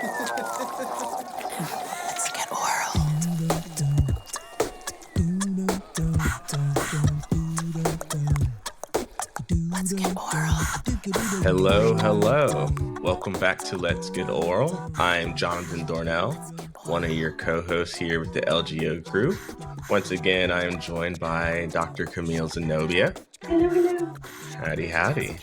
Let's get oral. Let's get oral. Hello. Welcome back to Let's Get Oral. I'm Jonathan Dornell, one of your co-hosts here with the LGO group. Once again, I am joined by Dr. Camille Zenobia. Hello. Howdy.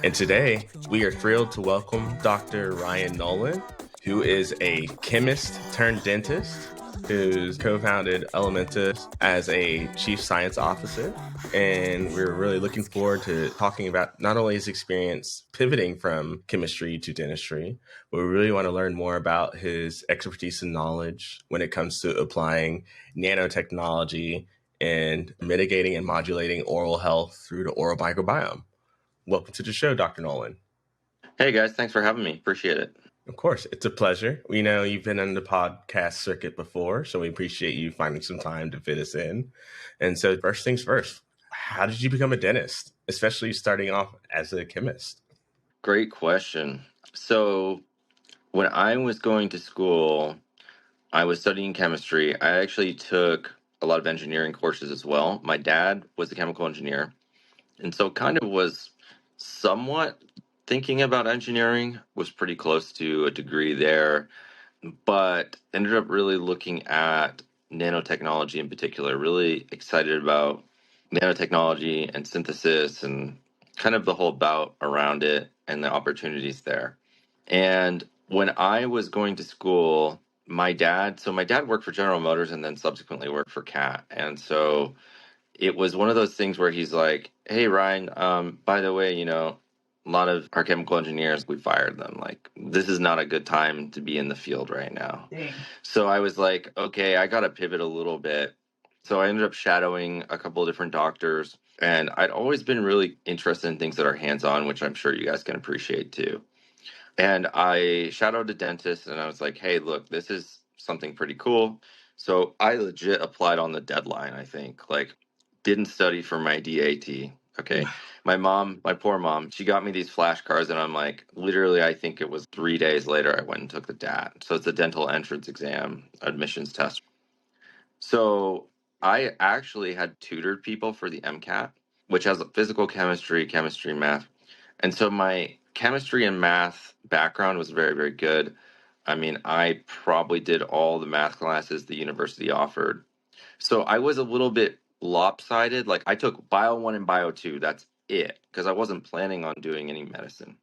And today, we are thrilled to welcome Dr. Ryan Nolan, who is a chemist turned dentist, who's co-founded Elementus as a chief science officer. And we're really looking forward to talking about not only his experience pivoting from chemistry to dentistry, but we really want to learn more about his expertise and knowledge when it comes to applying nanotechnology and mitigating and modulating oral health through the oral microbiome. Welcome to the show, Dr. Nolan. Hey guys, thanks for having me. Appreciate it. Of course, it's a pleasure. We know you've been on the podcast circuit before, so we appreciate you finding some time to fit us in. And so first things first, how did you become a dentist, especially starting off as a chemist? Great question. So when I was going to school, I was studying chemistry. I actually took a lot of engineering courses as well. My dad was a chemical engineer, and so kind of was somewhat thinking about engineering, was pretty close to a degree there, but ended up really looking at nanotechnology in particular, really excited about nanotechnology and synthesis and kind of the whole bout around it and the opportunities there. And when I was going to school, my dad worked for General Motors and then subsequently worked for CAT. And so it was one of those things where he's like, "Hey, Ryan, by the way, a lot of our chemical engineers, we fired them. Like, this is not a good time to be in the field right now." Dang. So I was like, okay, I got to pivot a little bit. So I ended up shadowing a couple of different doctors. And I'd always been really interested in things that are hands-on, which I'm sure you guys can appreciate too. And I shadowed a dentist and I was like, hey, look, this is something pretty cool. So I legit applied on the deadline, I think. Like, didn't study for my DAT. Okay. My poor mom, she got me these flashcards and I'm like, literally, I think it was 3 days later, I went and took the DAT. So it's a dental entrance exam, admissions test. So I actually had tutored people for the MCAT, which has physical chemistry, math. And so my chemistry and math background was very, very good. I mean, I probably did all the math classes the university offered. So I was a little bit lopsided. Like, I took Bio 1 and Bio 2. That's it, because I wasn't planning on doing any medicine.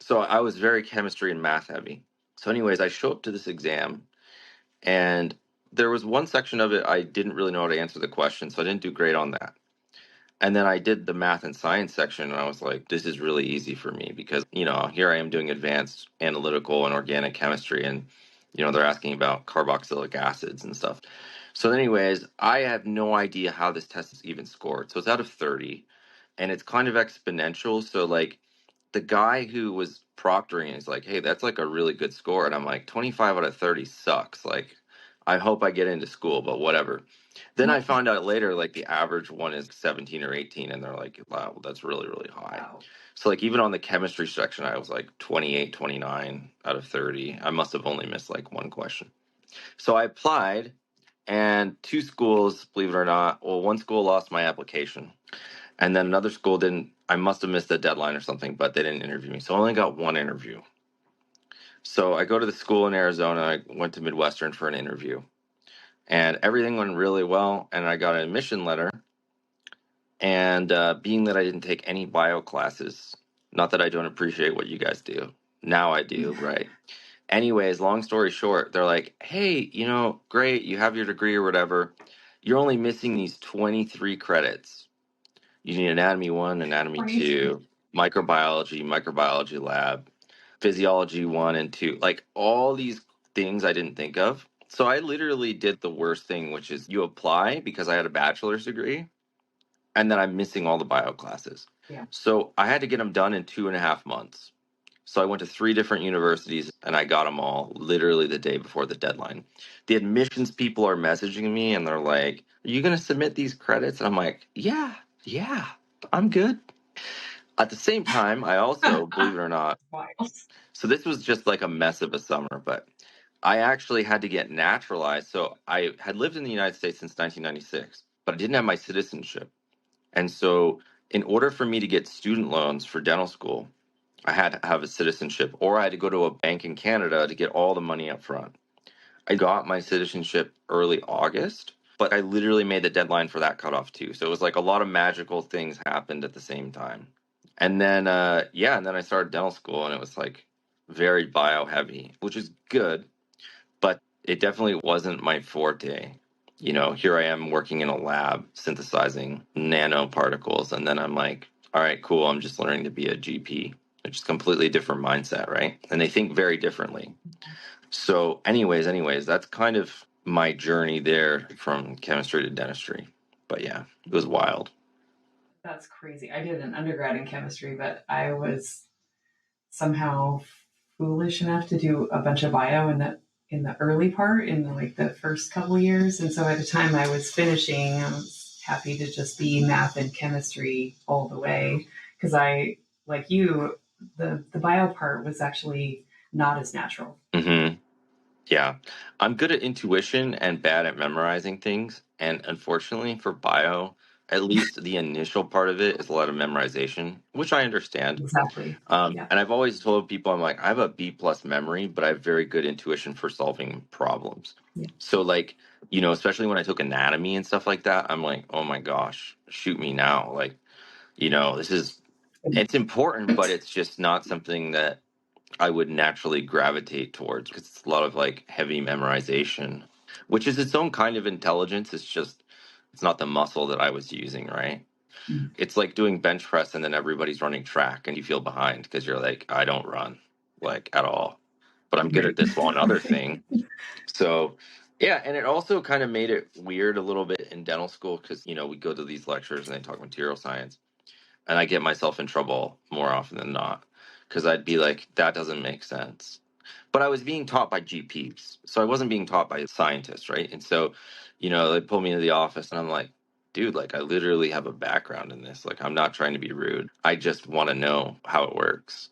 So I was very chemistry and math heavy. So anyways, I show up to this exam and there was one section of it I didn't really know how to answer the question, so I didn't do great on that. And then I did the math and science section, and I was like, this is really easy for me because, here I am doing advanced analytical and organic chemistry, and, they're asking about carboxylic acids and stuff. So anyways, I have no idea how this test is even scored. So it's out of 30, and it's kind of exponential. So, like, the guy who was proctoring is like, hey, that's like a really good score. And I'm like, 25 out of 30 sucks. Like, I hope I get into school, but whatever. Then I found out later, like, the average one is 17 or 18. And they're like, wow, that's really, really high. Wow. So, like, even on the chemistry section, I was like 28, 29 out of 30. I must have only missed like one question. So I applied, and two schools, believe it or not, well, one school lost my application. And then another school didn't. I must have missed the deadline or something, but they didn't interview me. So I only got one interview. So I go to the school in Arizona. I went to Midwestern for an interview. And everything went really well. And I got an admission letter. And being that I didn't take any bio classes, not that I don't appreciate what you guys do. Now I do, right? Anyways, long story short, they're like, hey, great, you have your degree or whatever. You're only missing these 23 credits. You need anatomy 1, anatomy 2, microbiology lab, physiology 1 and 2. Like, all these things I didn't think of. So I literally did the worst thing, which is you apply because I had a bachelor's degree, and then I'm missing all the bio classes. Yeah. So I had to get them done in 2.5 months. So I went to 3 different universities and I got them all literally the day before the deadline. The admissions people are messaging me and they're like, are you going to submit these credits? And I'm like, yeah, I'm good. At the same time, I also, believe it or not, Wild. so this was just like a mess of a summer, but I actually had to get naturalized. So I had lived in the United States since 1996, but I didn't have my citizenship. And so, in order for me to get student loans for dental school, I had to have a citizenship, or I had to go to a bank in Canada to get all the money up front. I got my citizenship early August, but I literally made the deadline for that cutoff too. So it was like a lot of magical things happened at the same time. And then, and then I started dental school, and it was like very bio heavy, which is good, but it definitely wasn't my forte. You know, here I am working in a lab synthesizing nanoparticles, and then I'm like, all right, cool, I'm just learning to be a GP, which is completely different mindset, right? And they think very differently. So, anyways, that's kind of my journey there from chemistry to dentistry. But yeah, it was wild. That's crazy. I did an undergrad in chemistry, but I was somehow foolish enough to do a bunch of bio in the early part, in the, like the first couple years. And so by the time I was finishing, I was happy to just be math and chemistry all the way. Because I, like you, the bio part was actually not as natural. Hmm. Yeah, I'm good at intuition and bad at memorizing things. And unfortunately for bio, at least the initial part of it is a lot of memorization, which I understand. Exactly. Yeah. And I've always told people, I'm like, I have a B plus memory, but I have very good intuition for solving problems. Yeah. So, like, you know, especially when I took anatomy and stuff like that, I'm like, oh my gosh, shoot me now. Like, you know, it's important, but it's just not something that I would naturally gravitate towards because it's a lot of like heavy memorization, which is its own kind of intelligence. It's just, it's not the muscle that I was using, right? Mm. It's like doing bench press and then everybody's running track and you feel behind because you're like, I don't run like at all, but I'm good Right. at this one other thing. So, yeah, and it also kind of made it weird a little bit in dental school because, you know, we go to these lectures and they talk material science, and I get myself in trouble more often than not because I'd be like, that doesn't make sense. But I was being taught by GPs, so I wasn't being taught by scientists, right? And so, you know, they pull me into the office, and I'm like, dude, like I literally have a background in this. Like I'm not trying to be rude. I just want to know how it works.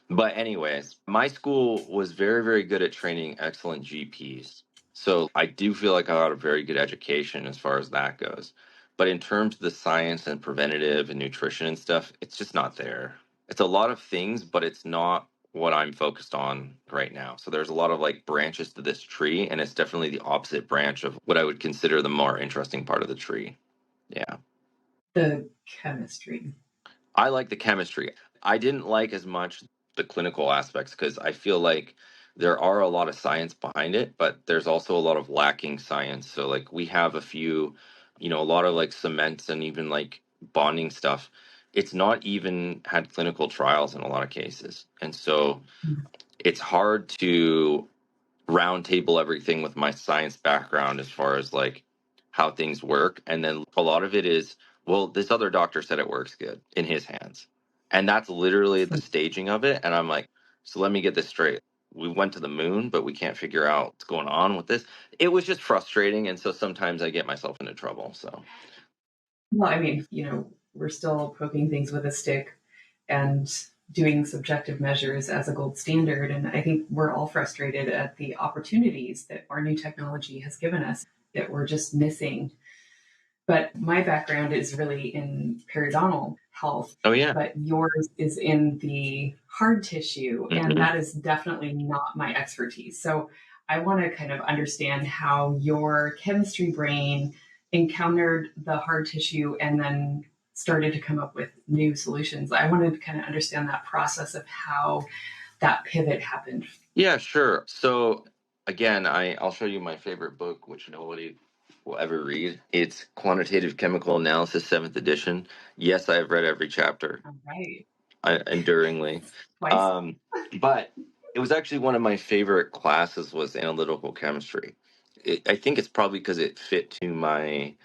But anyways, my school was very, very good at training excellent GPs. So I do feel like I got a very good education as far as that goes. But in terms of the science and preventative and nutrition and stuff, it's just not there. It's a lot of things, but it's not what I'm focused on right now. So there's a lot of like branches to this tree, and it's definitely the opposite branch of what I would consider the more interesting part of the tree. Yeah. The chemistry. I like the chemistry. I didn't like as much the clinical aspects because I feel like there are a lot of science behind it, but there's also a lot of lacking science. So like we have a few, you know, a lot of like cements and even like bonding stuff. It's not even had clinical trials in a lot of cases. And so it's hard to round table everything with my science background as far as like how things work. And then a lot of it is, well, this other doctor said it works good in his hands. And that's literally the staging of it. And I'm like, so let me get this straight. We went to the moon, but we can't figure out what's going on with this. It was just frustrating. And so sometimes I get myself into trouble. So, Well, I mean, we're still poking things with a stick and doing subjective measures as a gold standard. And I think we're all frustrated at the opportunities that our new technology has given us that we're just missing. But my background is really in periodontal health, oh, yeah. but yours is in the hard tissue, and Mhm. that is definitely not my expertise. So I want to kind of understand how your chemistry brain encountered the hard tissue and then started to come up with new solutions. I wanted to kind of understand that process of how that pivot happened. Yeah, sure. So again, I'll show you my favorite book, which nobody will ever read. It's Quantitative Chemical Analysis, seventh edition. Yes, I have read every chapter All right. enduringly. Twice. Um, but it was actually one of my favorite classes was analytical chemistry. I think it's probably because it fit to my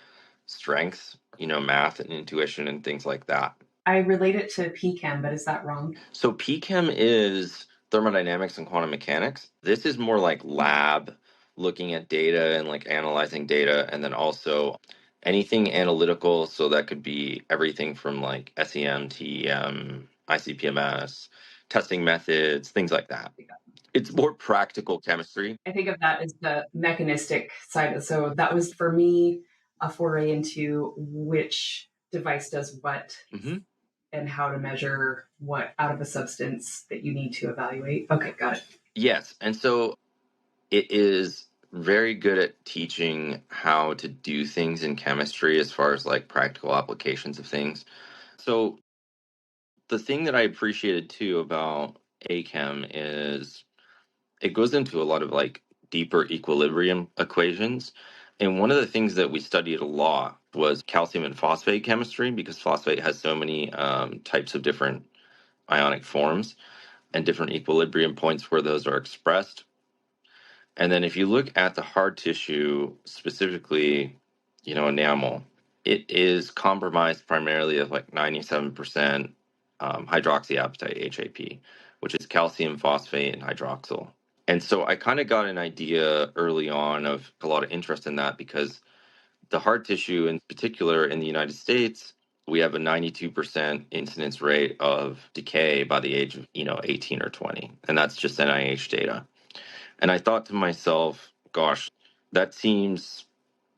strengths, you know, math and intuition and things like that. I relate it to PChem, but is that wrong? So PChem is thermodynamics and quantum mechanics. This is more like lab, looking at data and like analyzing data, and then also anything analytical. So that could be everything from like SEM, TEM, ICP-MS, testing methods, things like that. It's more practical chemistry. I think of that as the mechanistic side. So that was for me a foray into which device does what and how to measure what out of a substance that you need to evaluate. Okay, got it. Yes. And so it is very good at teaching how to do things in chemistry as far as like practical applications of things. So the thing that I appreciated too about AChem is it goes into a lot of like deeper equilibrium equations. And one of the things that we studied a lot was calcium and phosphate chemistry, because phosphate has so many types of different ionic forms and different equilibrium points where those are expressed. And then if you look at the hard tissue, specifically, enamel, it is compromised primarily of like 97% hydroxyapatite, HAP, which is calcium, phosphate, and hydroxyl. And so I kind of got an idea early on of a lot of interest in that, because the hard tissue, in particular in the United States, we have a 92% incidence rate of decay by the age of, 18 or 20. And that's just NIH data. And I thought to myself, gosh, that seems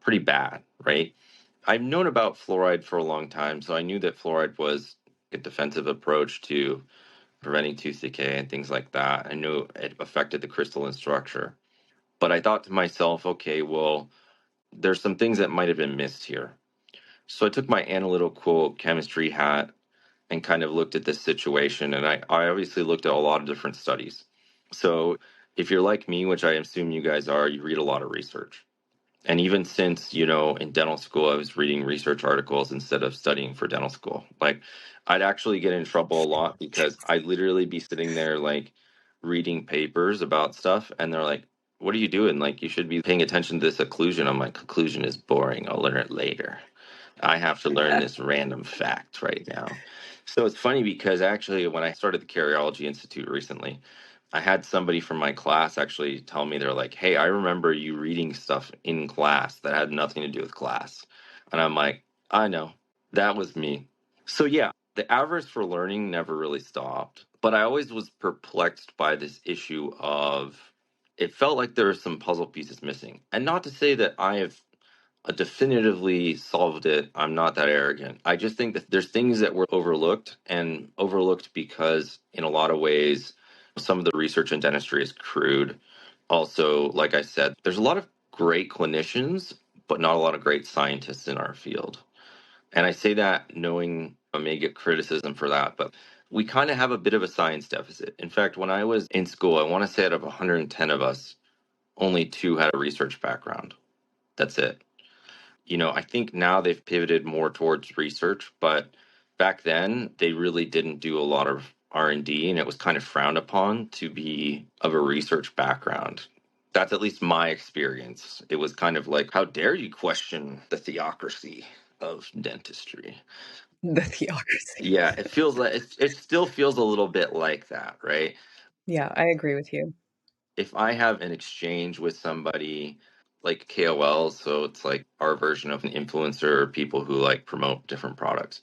pretty bad, right? I've known about fluoride for a long time, so I knew that fluoride was a defensive approach to preventing tooth decay and things like that. I knew it affected the crystalline structure. But I thought to myself, okay, well, there's some things that might have been missed here. So I took my analytical chemistry hat and kind of looked at this situation. And I obviously looked at a lot of different studies. So if you're like me, which I assume you guys are, you read a lot of research. And even since, in dental school, I was reading research articles instead of studying for dental school. Like, I'd actually get in trouble a lot because I'd literally be sitting there, like, reading papers about stuff. And they're like, what are you doing? Like, you should be paying attention to this occlusion. I'm like, occlusion is boring. I'll learn it later. I have to learn this random fact right now. So it's funny because actually, when I started the Cardiology Institute recently, I had somebody from my class actually tell me, they're like, hey, I remember you reading stuff in class that had nothing to do with class. And I'm like, I know, that was me. So yeah, the avarice for learning never really stopped. But I always was perplexed by this issue of, it felt like there were some puzzle pieces missing. And not to say that I have definitively solved it. I'm not that arrogant. I just think that there's things that were overlooked, and overlooked because in a lot of ways, some of the research in dentistry is crude. Also, like I said, there's a lot of great clinicians, but not a lot of great scientists in our field. And I say that knowing I may get criticism for that, but we kind of have a bit of a science deficit. In fact, when I was in school, I want to say out of 110 of us, only 2 had a research background. That's it. I think now they've pivoted more towards research, but back then they really didn't do a lot of R&D, and it was kind of frowned upon to be of a research background. That's at least my experience. It was kind of like, how dare you question the theocracy of dentistry? The theocracy. Yeah, it feels like it still feels a little bit like that, right? Yeah, I agree with you. If I have an exchange with somebody like KOLs, so it's like our version of an influencer, people who like promote different products,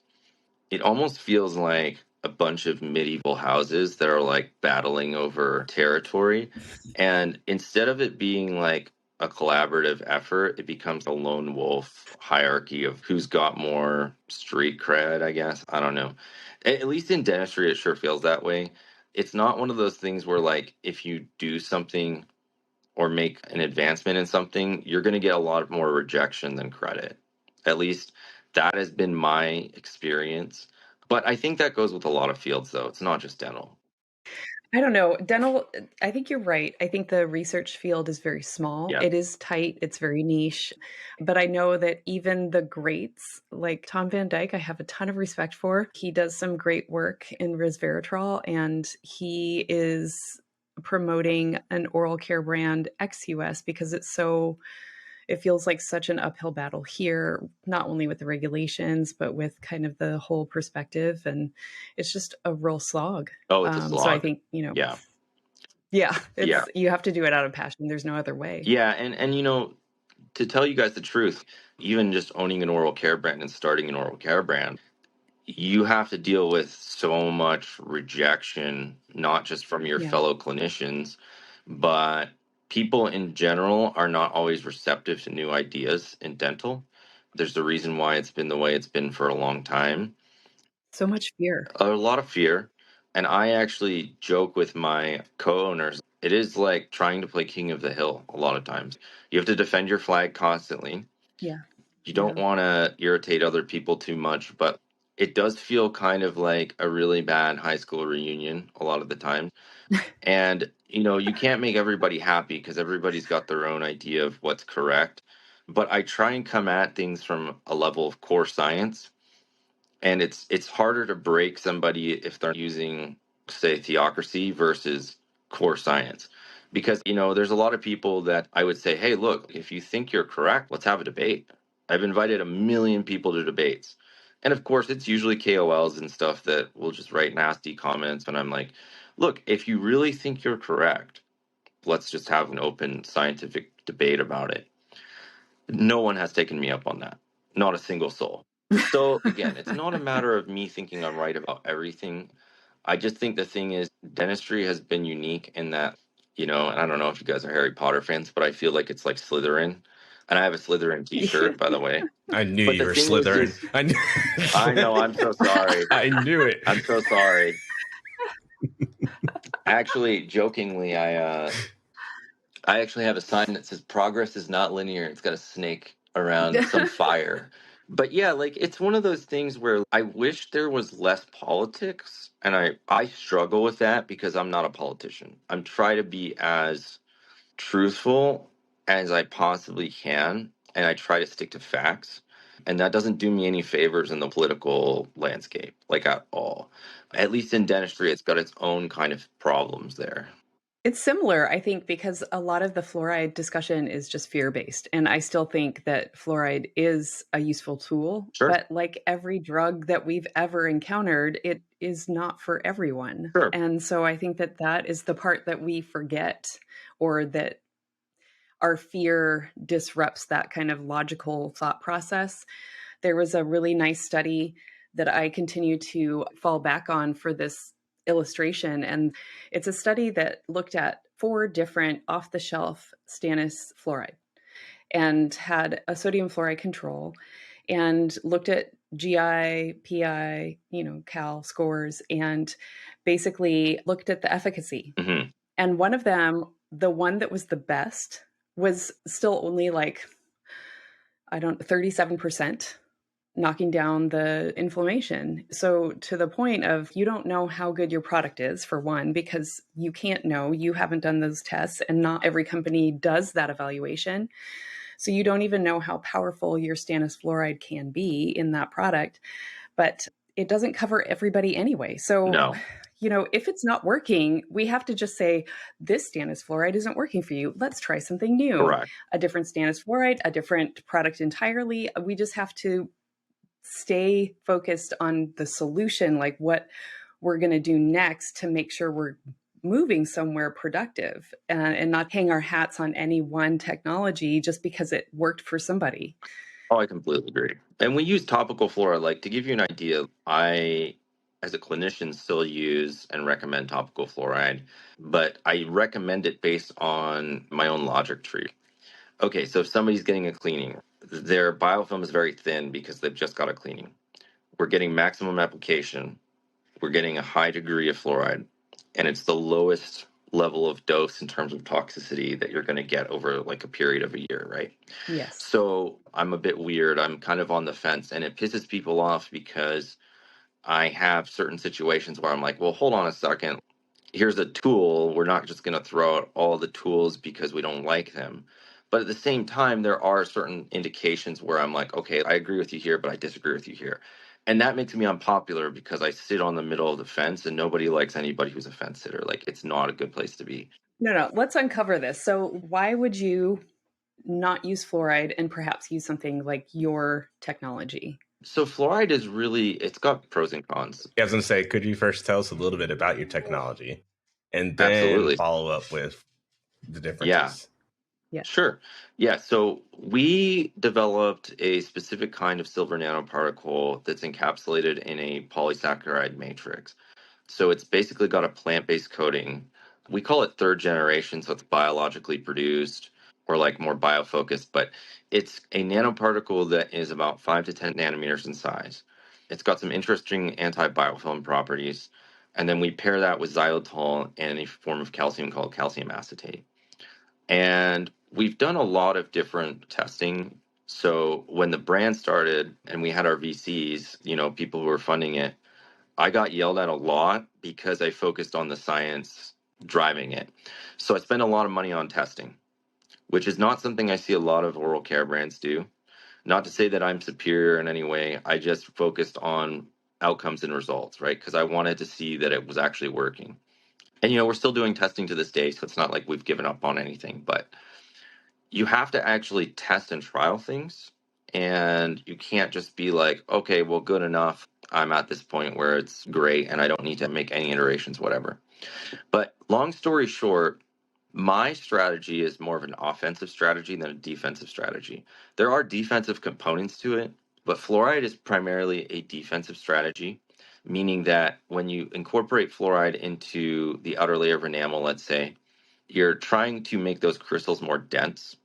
it almost feels like a bunch of medieval houses that are like battling over territory. And instead of it being like a collaborative effort, it becomes a lone wolf hierarchy of who's got more street cred, I guess. I don't know. At least in dentistry, it sure feels that way. It's not one of those things where, like, if you do something or make an advancement in something, you're going to get a lot more rejection than credit. At least that has been my experience. But I think that goes with a lot of fields, though. It's not just dental. I don't know. Dental, I think you're right. I think the research field is very small. Yeah. It is tight, it's very niche. But I know that even the greats, like Tom Van Dyke, I have a ton of respect for. He does some great work in resveratrol, and he is promoting an oral care brand ex-US because it feels like such an uphill battle here, not only with the regulations, but with kind of the whole perspective. And it's just a real slog. Oh, it's a slog. So I think, Yeah. you have to do it out of passion. There's no other way. Yeah. And to tell you guys the truth, even just owning an oral care brand and starting an oral care brand, you have to deal with so much rejection, not just from your Yeah. fellow clinicians, but people in general are not always receptive to new ideas in dental. There's a reason why it's been the way it's been for a long time. So much fear. A lot of fear. And I actually joke with my co owners. It is like trying to play king of the hill a lot of times. You have to defend your flag constantly. Yeah. You Yeah. don't want to irritate other people too much, but it does feel kind of like a really bad high school reunion a lot of the time. And, you can't make everybody happy because everybody's got their own idea of what's correct. But I try and come at things from a level of core science, and it's harder to break somebody if they're using, say, theocracy versus core science, because there's a lot of people that I would say, hey, look, if you think you're correct, let's have a debate. I've invited a million people to debates, and of course it's usually KOLs and stuff that will just write nasty comments, and I'm like, look, if you really think you're correct, let's just have an open scientific debate about it. No one has taken me up on that. Not a single soul. So again, it's not a matter of me thinking I'm right about everything. I just think the thing is, dentistry has been unique in that, and I don't know if you guys are Harry Potter fans, but I feel like it's like Slytherin. And I have a Slytherin Yeah. t-shirt, by the way. I knew But you the were thing is Slytherin. just, I knew. I know, I'm so sorry. I knew it. I'm so sorry. Actually, jokingly, I actually have a sign that says progress is not linear. It's got a snake around some fire. But yeah, like it's one of those things where I wish there was less politics, and I struggle with that because I'm not a politician. I'm trying to be as truthful as I possibly can, and I try to stick to facts. And that doesn't do me any favors in the political landscape, like at all. At least in dentistry, it's got its own kind of problems there. It's similar, I think, because a lot of the fluoride discussion is just fear-based. And I still think that fluoride is a useful tool. Sure, But like every drug that we've ever encountered, it is not for everyone. sure. And so I think that that is the part that we forget, or that our fear disrupts that kind of logical thought process. There was a really nice study that I continue to fall back on for this illustration. And it's a study that looked at 4 different off the shelf stannous fluoride and had a sodium fluoride control and looked at GI, PI, Cal scores, and basically looked at the efficacy. Hmm. And one of them, the one that was the best, was still only like, 37% knocking down the inflammation. So to the point of, you don't know how good your product is, for one, because you can't know, you haven't done those tests, and not every company does that evaluation. So you don't even know how powerful your stannous fluoride can be in that product, but it doesn't cover everybody anyway. So, No, if it's not working, we have to just say, this stannous fluoride isn't working for you. Let's try something new, correct. a different stannous fluoride, a different product entirely. We just have to stay focused on the solution, like what we're going to do next to make sure we're moving somewhere productive, and not hang our hats on any one technology just because it worked for somebody. Oh, I completely agree. And we use topical fluoride. Like, to give you an idea, I, as a clinician, still use and recommend topical fluoride, but I recommend it based on my own logic tree. Okay, so if somebody's getting a cleaning, their biofilm is very thin because they've just got a cleaning. We're getting maximum application. We're getting a high degree of fluoride, and it's the lowest level of dose in terms of toxicity that you're going to get over like a period of a year, right? Yes. So I'm a bit weird. I'm kind of on the fence, and it pisses people off because I have certain situations where I'm like, well, hold on a second. Here's a tool. We're not just going to throw out all the tools because we don't like them. But at the same time, there are certain indications where I'm like, okay, I agree with you here, but I disagree with you here. And that makes me unpopular because I sit on the middle of the fence, and nobody likes anybody who's a fence sitter. Like, it's not a good place to be. No, let's uncover this. So why would you not use fluoride and perhaps use something like your technology? So fluoride is really, it's got pros and cons. I was going to say, could you first tell us a little bit about your technology and then Absolutely. follow up with the Yeah. differences? Yes. Sure. Yeah. So we developed a specific kind of silver nanoparticle that's encapsulated in a polysaccharide matrix. So it's basically got a plant-based coating. We call it third generation, so it's biologically produced or like more biofocused, but it's a nanoparticle that is about 5 to 10 nanometers in size. It's got some interesting anti-biofilm properties. And then we pair that with xylitol and a form of calcium called calcium acetate. And we've done a lot of different testing. So when the brand started and we had our VCs, people who were funding it, I got yelled at a lot because I focused on the science driving it. So I spent a lot of money on testing, which is not something I see a lot of oral care brands do. Not to say that I'm superior in any way. I just focused on outcomes and results, right? Because I wanted to see that it was actually working. And, we're still doing testing to this day. So it's not like we've given up on anything, but you have to actually test and trial things. And you can't just be like, okay, well, good enough. I'm at this point where it's great and I don't need to make any iterations, whatever. But long story short, my strategy is more of an offensive strategy than a defensive strategy. There are defensive components to it, but fluoride is primarily a defensive strategy, meaning that when you incorporate fluoride into the outer layer of enamel, let's say, you're trying to make those crystals more dense.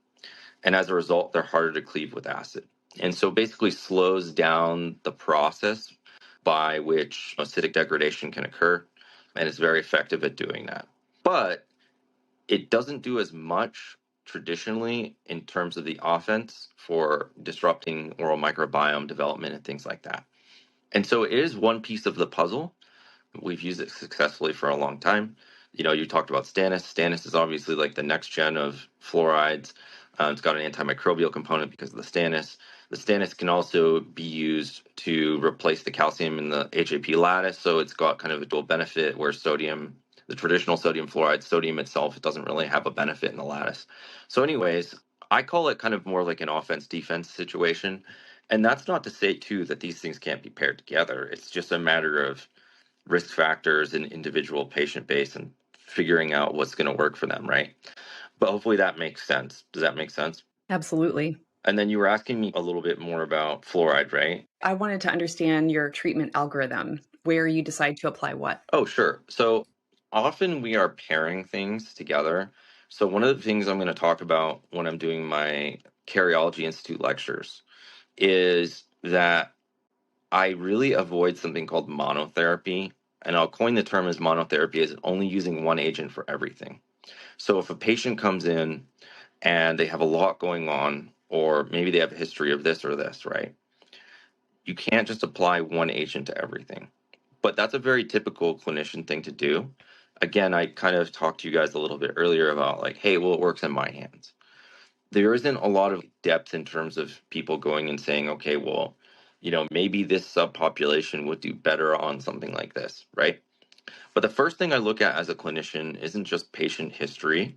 And as a result, they're harder to cleave with acid. And so basically slows down the process by which acidic degradation can occur, and it's very effective at doing that. But it doesn't do as much traditionally in terms of the offense for disrupting oral microbiome development and things like that. And so it is one piece of the puzzle. We've used it successfully for a long time. You talked about stannous. Stannous is obviously like the next gen of fluorides. It's got an antimicrobial component because of the stannous. The stannous can also be used to replace the calcium in the HAP lattice. So it's got kind of a dual benefit where sodium, the traditional sodium fluoride, sodium itself, it doesn't really have a benefit in the lattice. So, anyways, I call it kind of more like an offense defense situation. And that's not to say, too, that these things can't be paired together. It's just a matter of risk factors and individual patient base and figuring out what's going to work for them, right? But hopefully that makes sense. Does that make sense? Absolutely. And then you were asking me a little bit more about fluoride, right? I wanted to understand your treatment algorithm, where you decide to apply what. Oh, sure. So often we are pairing things together. So one of the things I'm going to talk about when I'm doing my Cardiology Institute lectures is that I really avoid something called monotherapy. And I'll coin the term as monotherapy as only using one agent for everything. So if a patient comes in and they have a lot going on, or maybe they have a history of this or this, right? You can't just apply one agent to everything. But that's a very typical clinician thing to do. Again, I kind of talked to you guys a little bit earlier about like, hey, well, it works in my hands. There isn't a lot of depth in terms of people going and saying, okay, well, maybe this subpopulation would do better on something like this, right? But the first thing I look at as a clinician isn't just patient history.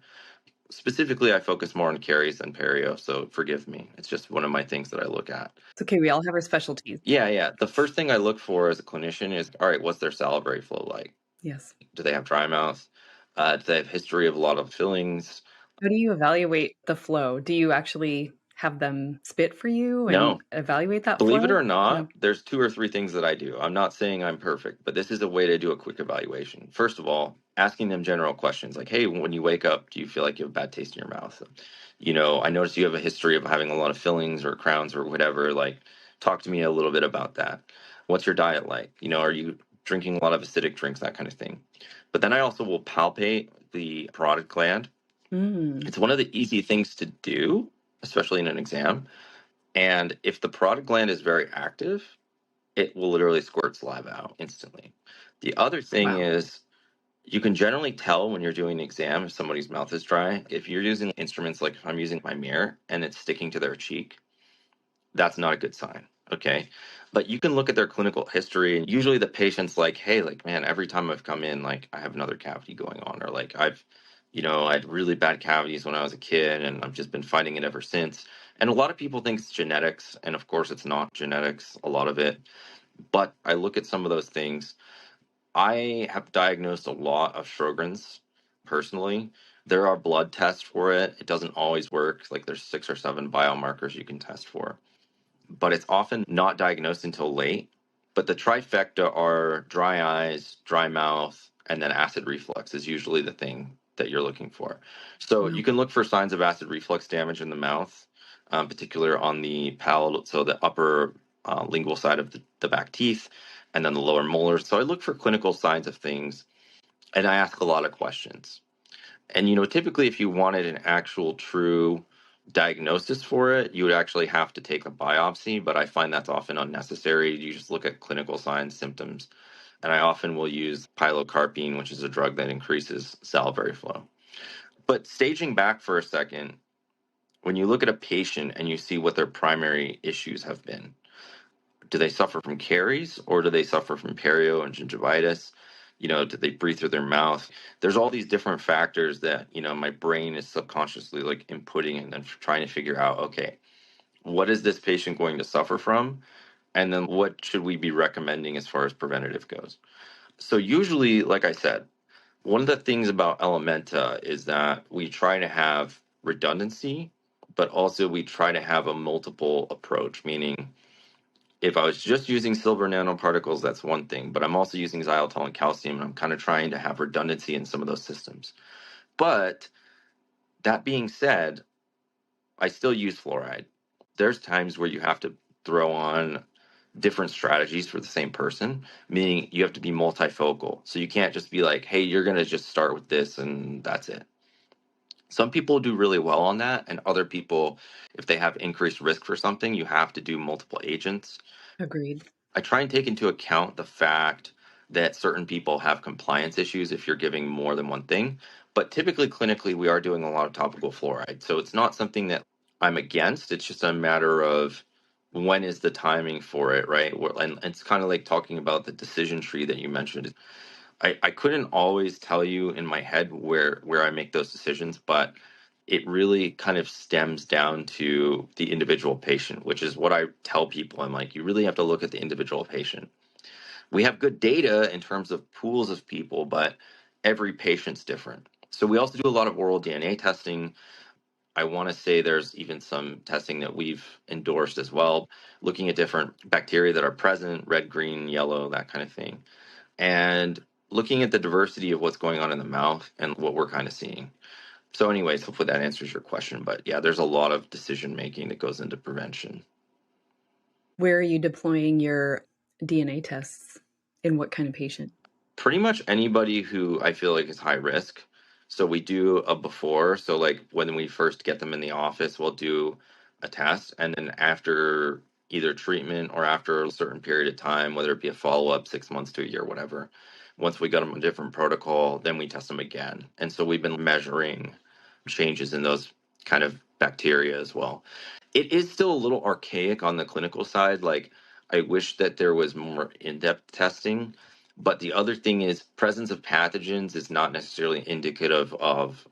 Specifically, I focus more on caries than perio, so forgive me. It's just one of my things that I look at. It's okay. We all have our specialties. Yeah. The first thing I look for as a clinician is, all right, what's their salivary flow like? Yes. Do they have dry mouth? Do they have history of a lot of fillings? How do you evaluate the flow? Do you actually have them spit for you and No. evaluate that Believe it flow? or not, No. there's 2 or 3 things that I do. I'm not saying I'm perfect, but this is a way to do a quick evaluation. First of all, asking them general questions like, hey, when you wake up, do you feel like you have a bad taste in your mouth? I notice you have a history of having a lot of fillings or crowns or whatever. Like, talk to me a little bit about that. What's your diet like? Are you drinking a lot of acidic drinks, that kind of thing? But then I also will palpate the parotid gland. Mm. It's one of the easy things to do, especially in an exam. And if the parotid gland is very active, it will literally squirt saliva out instantly. The other thing Wow. is you can generally tell when you're doing an exam if somebody's mouth is dry. If you're using instruments like if I'm using my mirror and it's sticking to their cheek, that's not a good sign. Okay. But you can look at their clinical history, and usually the patient's like, hey, like, man, every time I've come in, like, I have another cavity going on, or like, I had really bad cavities when I was a kid, and I've just been fighting it ever since. And a lot of people think it's genetics, and of course, it's not genetics, a lot of it. But I look at some of those things. I have diagnosed a lot of Sjogren's personally, There are blood tests for it. It doesn't always work. Like there's 6 or 7 biomarkers you can test for, but it's often not diagnosed until late. But the trifecta are dry eyes, dry mouth, and then acid reflux is usually the thing that you're looking for. So Wow. you can look for signs of acid reflux damage in the mouth, particular on the palate, so the upper lingual side of the back teeth, and then the lower molars. So I look for clinical signs of things, and I ask a lot of questions. And typically, if you wanted an actual true diagnosis for it, you would actually have to take a biopsy, but I find that's often unnecessary. You just look at clinical signs, symptoms, and I often will use pilocarpine, which is a drug that increases salivary flow. But staging back for a second, when you look at a patient and you see what their primary issues have been, do they suffer from caries or do they suffer from perio and gingivitis? Do they breathe through their mouth? There's all these different factors that, my brain is subconsciously like inputting and then trying to figure out, okay, what is this patient going to suffer from? And then what should we be recommending as far as preventative goes? So usually, like I said, one of the things about Elementa is that we try to have redundancy, but also we try to have a multiple approach, meaning if I was just using silver nanoparticles, that's one thing, but I'm also using xylitol and calcium, and I'm kind of trying to have redundancy in some of those systems. But that being said, I still use fluoride. There's times where you have to throw on different strategies for the same person, meaning you have to be multifocal. So you can't just be like, hey, you're going to just start with this and that's it. Some people do really well on that, and other people, if they have increased risk for something, you have to do multiple agents. Agreed. I try and take into account the fact that certain people have compliance issues if you're giving more than one thing. But typically, clinically, we are doing a lot of topical fluoride. So it's not something that I'm against. It's just a matter of when is the timing for it, right? And it's kind of like talking about the decision tree that you mentioned. I couldn't always tell you in my head where I make those decisions, but it really kind of stems down to the individual patient, which is what I tell people. I'm like, you really have to look at the individual patient. We have good data in terms of pools of people, but every patient's different. So we also do a lot of oral DNA testing. I want to say there's even some testing that we've endorsed as well, looking at different bacteria that are present, red, green, yellow, that kind of thing, and looking at the diversity of what's going on in the mouth and what we're kind of seeing. So, anyways, hopefully that answers your question. But yeah, there's a lot of decision making that goes into prevention. Where are you deploying your DNA tests? In what kind of patient? Pretty much anybody who I feel like is high risk. So we do a before. So like when we first get them in the office, we'll do a test, and then after either treatment or after a certain period of time, whether it be a follow up, 6 months to a year, whatever. Once we got them a different protocol, then we test them again. And so we've been measuring changes in those kind of bacteria as well. It is still a little archaic on the clinical side. Like I wish that there was more in-depth testing. But the other thing is presence of pathogens is not necessarily indicative of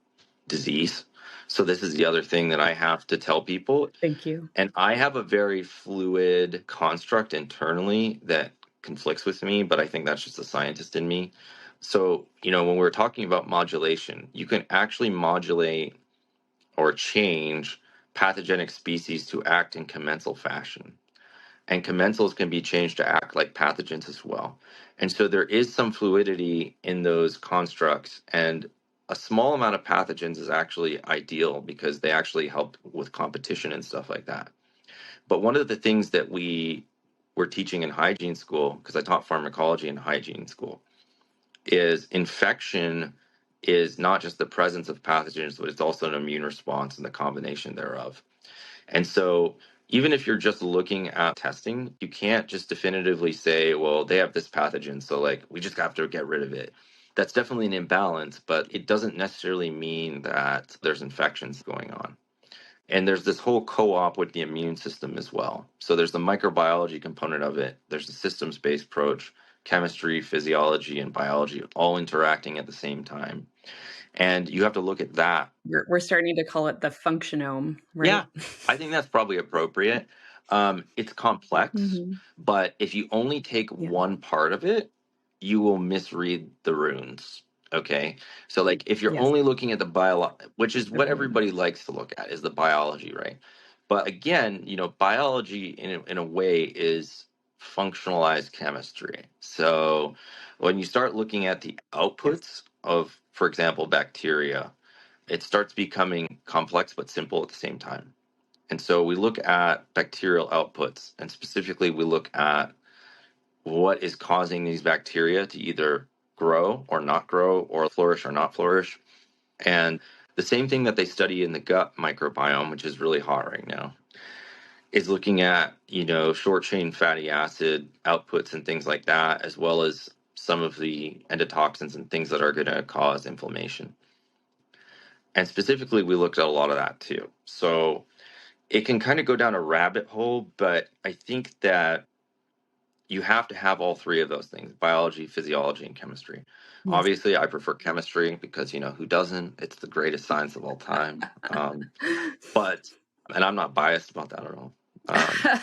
disease. So this is the other thing that I have to tell people. Thank you. And I have a very fluid construct internally that conflicts with me, but I think that's just a scientist in me. So, when we're talking about modulation, you can actually modulate or change pathogenic species to act in commensal fashion. And commensals can be changed to act like pathogens as well. And so there is some fluidity in those constructs, and a small amount of pathogens is actually ideal because they actually help with competition and stuff like that. But one of the things that we were teaching in hygiene school, because I taught pharmacology in hygiene school, is infection is not just the presence of pathogens, but it's also an immune response and the combination thereof. And so even if you're just looking at testing, you can't just definitively say, well, they have this pathogen, so like we just have to get rid of it. That's definitely an imbalance, but it doesn't necessarily mean that there's infections going on. And there's this whole co-op with the immune system as well. So there's the microbiology component of it. There's the systems-based approach, chemistry, physiology, and biology all interacting at the same time. And you have to look at that. We're starting to call it the functionome, right? Yeah, I think that's probably appropriate. It's complex, but if you only take Yeah. one part of it, you will misread the runes. Okay. So like if you're Yes. only looking at the bio, which is what Okay. everybody likes to look at is the biology, right? But again, biology in a way is functionalized chemistry. So when you start looking at the Yes. outputs of, for example, bacteria, it starts becoming complex but simple at the same time. And so we look at bacterial outputs, and specifically we look at what is causing these bacteria to either grow or flourish or not flourish. And the same thing that they study in the gut microbiome, which is really hot right now, is looking at, short chain fatty acid outputs and things like that, as well as some of the endotoxins and things that are going to cause inflammation. And specifically, we looked at a lot of that too. So it can kind of go down a rabbit hole, but I think that you have to have all three of those things: biology, physiology, and chemistry. Yes. Obviously, I prefer chemistry because, who doesn't? It's the greatest science of all time. But, and I'm not biased about that at all. Um,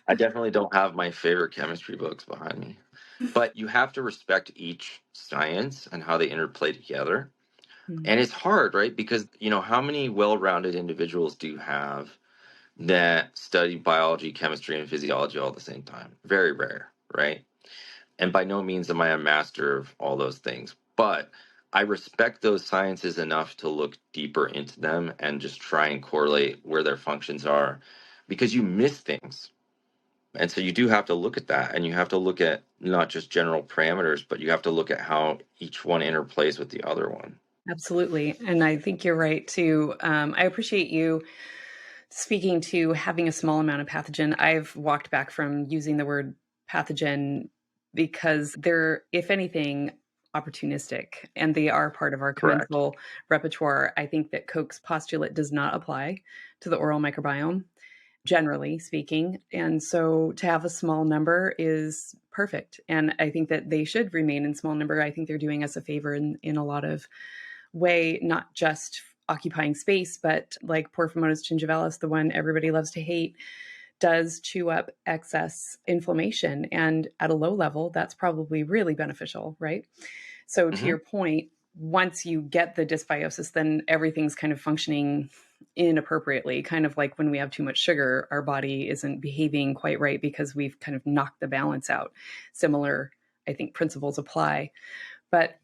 I definitely don't have my favorite chemistry books behind me. But you have to respect each science and how they interplay together. Mm. And it's hard, right? Because, how many well rounded individuals do you have that study biology, chemistry, and physiology all at the same time? Very rare, right? And by no means am I a master of all those things, but I respect those sciences enough to look deeper into them and just try and correlate where their functions are, because you miss things. And so you do have to look at that, and you have to look at not just general parameters, but you have to look at how each one interplays with the other one. Absolutely. And I think you're right too. I appreciate you speaking to having a small amount of pathogen. I've walked back from using the word pathogen because they're, if anything, opportunistic and they are part of our Correct. commensal repertoire. I think that Koch's postulate does not apply to the oral microbiome, generally speaking. And so to have a small number is perfect. And I think that they should remain in small number. I think they're doing us a favor in a lot of way, not just occupying space, but like Porphyromonas gingivalis, the one everybody loves to hate, does chew up excess inflammation. And at a low level, that's probably really beneficial, right? So to Hmm. your point, once you get the dysbiosis, then everything's kind of functioning inappropriately, kind of like when we have too much sugar, our body isn't behaving quite right because we've kind of knocked the balance out. Similar, I think, principles apply. But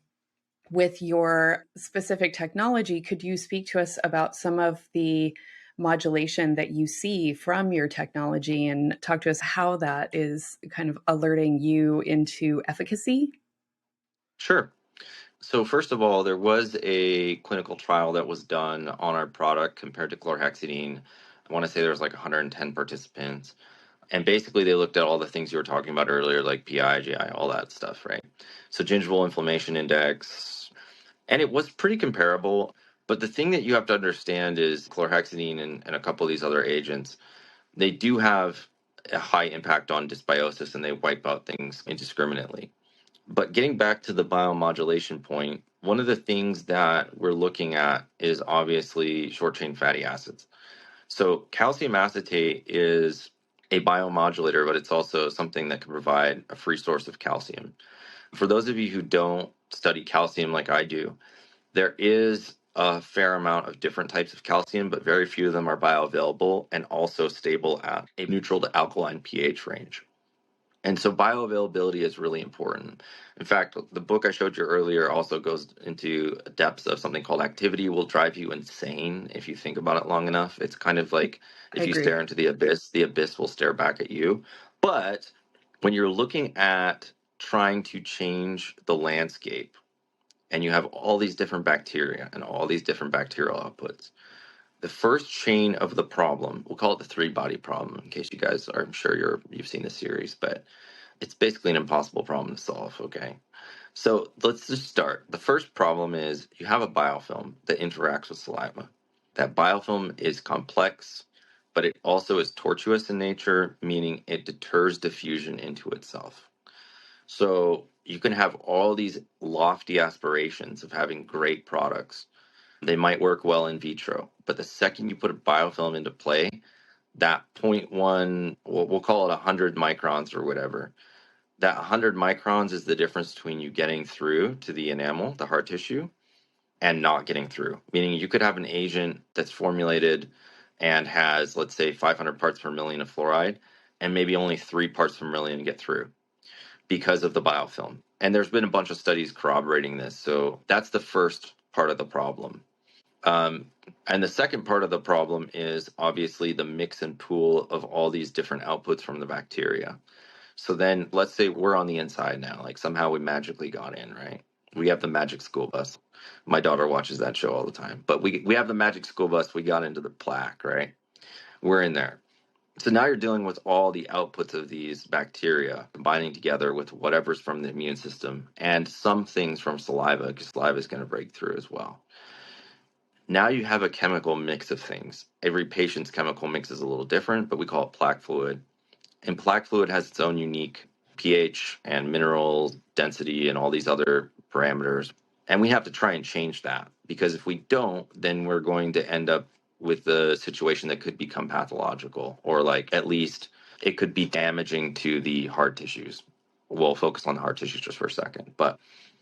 with your specific technology, could you speak to us about some of the modulation that you see from your technology and talk to us how that is kind of alerting you into efficacy? Sure. So first of all, there was a clinical trial that was done on our product compared to chlorhexidine. I want to say there was like 110 participants. And basically, they looked at all the things you were talking about earlier, like PI, GI, all that stuff, right? So, gingival inflammation index, and it was pretty comparable. But the thing that you have to understand is chlorhexidine and a couple of these other agents, they do have a high impact on dysbiosis and they wipe out things indiscriminately. But getting back to the biomodulation point, one of the things that we're looking at is obviously short chain fatty acids. So calcium acetate is a biomodulator, but it's also something that can provide a free source of calcium. For those of you who don't study calcium like I do, there is a fair amount of different types of calcium, but very few of them are bioavailable and also stable at a neutral to alkaline pH range. And so bioavailability is really important. In fact, the book I showed you earlier also goes into depths of something called activity will drive you insane if you think about it long enough. It's kind of like I if you agree. stare into the abyss will stare back at you. But when you're looking at trying to change the landscape and you have all these different bacteria and all these different bacterial outputs, the first chain of the problem, we'll call it the three body problem in case you guys are, I'm sure you've seen the series, but it's basically an impossible problem to solve, okay? So let's just start. The first problem is you have a biofilm that interacts with saliva. That biofilm is complex, but it also is tortuous in nature, meaning it deters diffusion into itself. So you can have all these lofty aspirations of having great products. They might work well in vitro, but the second you put a biofilm into play, that point 0.1, we'll call it 100 microns or whatever, That 100 microns is the difference between you getting through to the enamel, the hard tissue, and not getting through. Meaning you could have an agent that's formulated and has, let's say, 500 parts per million of fluoride, and maybe only 3 parts per million get through because of the biofilm. And there's been a bunch of studies corroborating this. So that's the first part of the problem. And the second part of the problem is obviously the mix and pool of all these different outputs from the bacteria. So then let's say we're on the inside now, like somehow we magically got in, right? We have the magic school bus. My daughter watches that show all the time. But we have the magic school bus. We got into the plaque, right? We're in there. So now you're dealing with all the outputs of these bacteria combining together with whatever's from the immune system and some things from saliva, because saliva is going to break through as well. Now you have a chemical mix of things. Every patient's chemical mix is a little different, but we call it plaque fluid. And plaque fluid has its own unique pH and mineral density and all these other parameters. And we have to try and change that, because if we don't, then we're going to end up with a situation that could become pathological, or like at least it could be damaging to the hard tissues. We'll focus on the hard tissues just for a second. But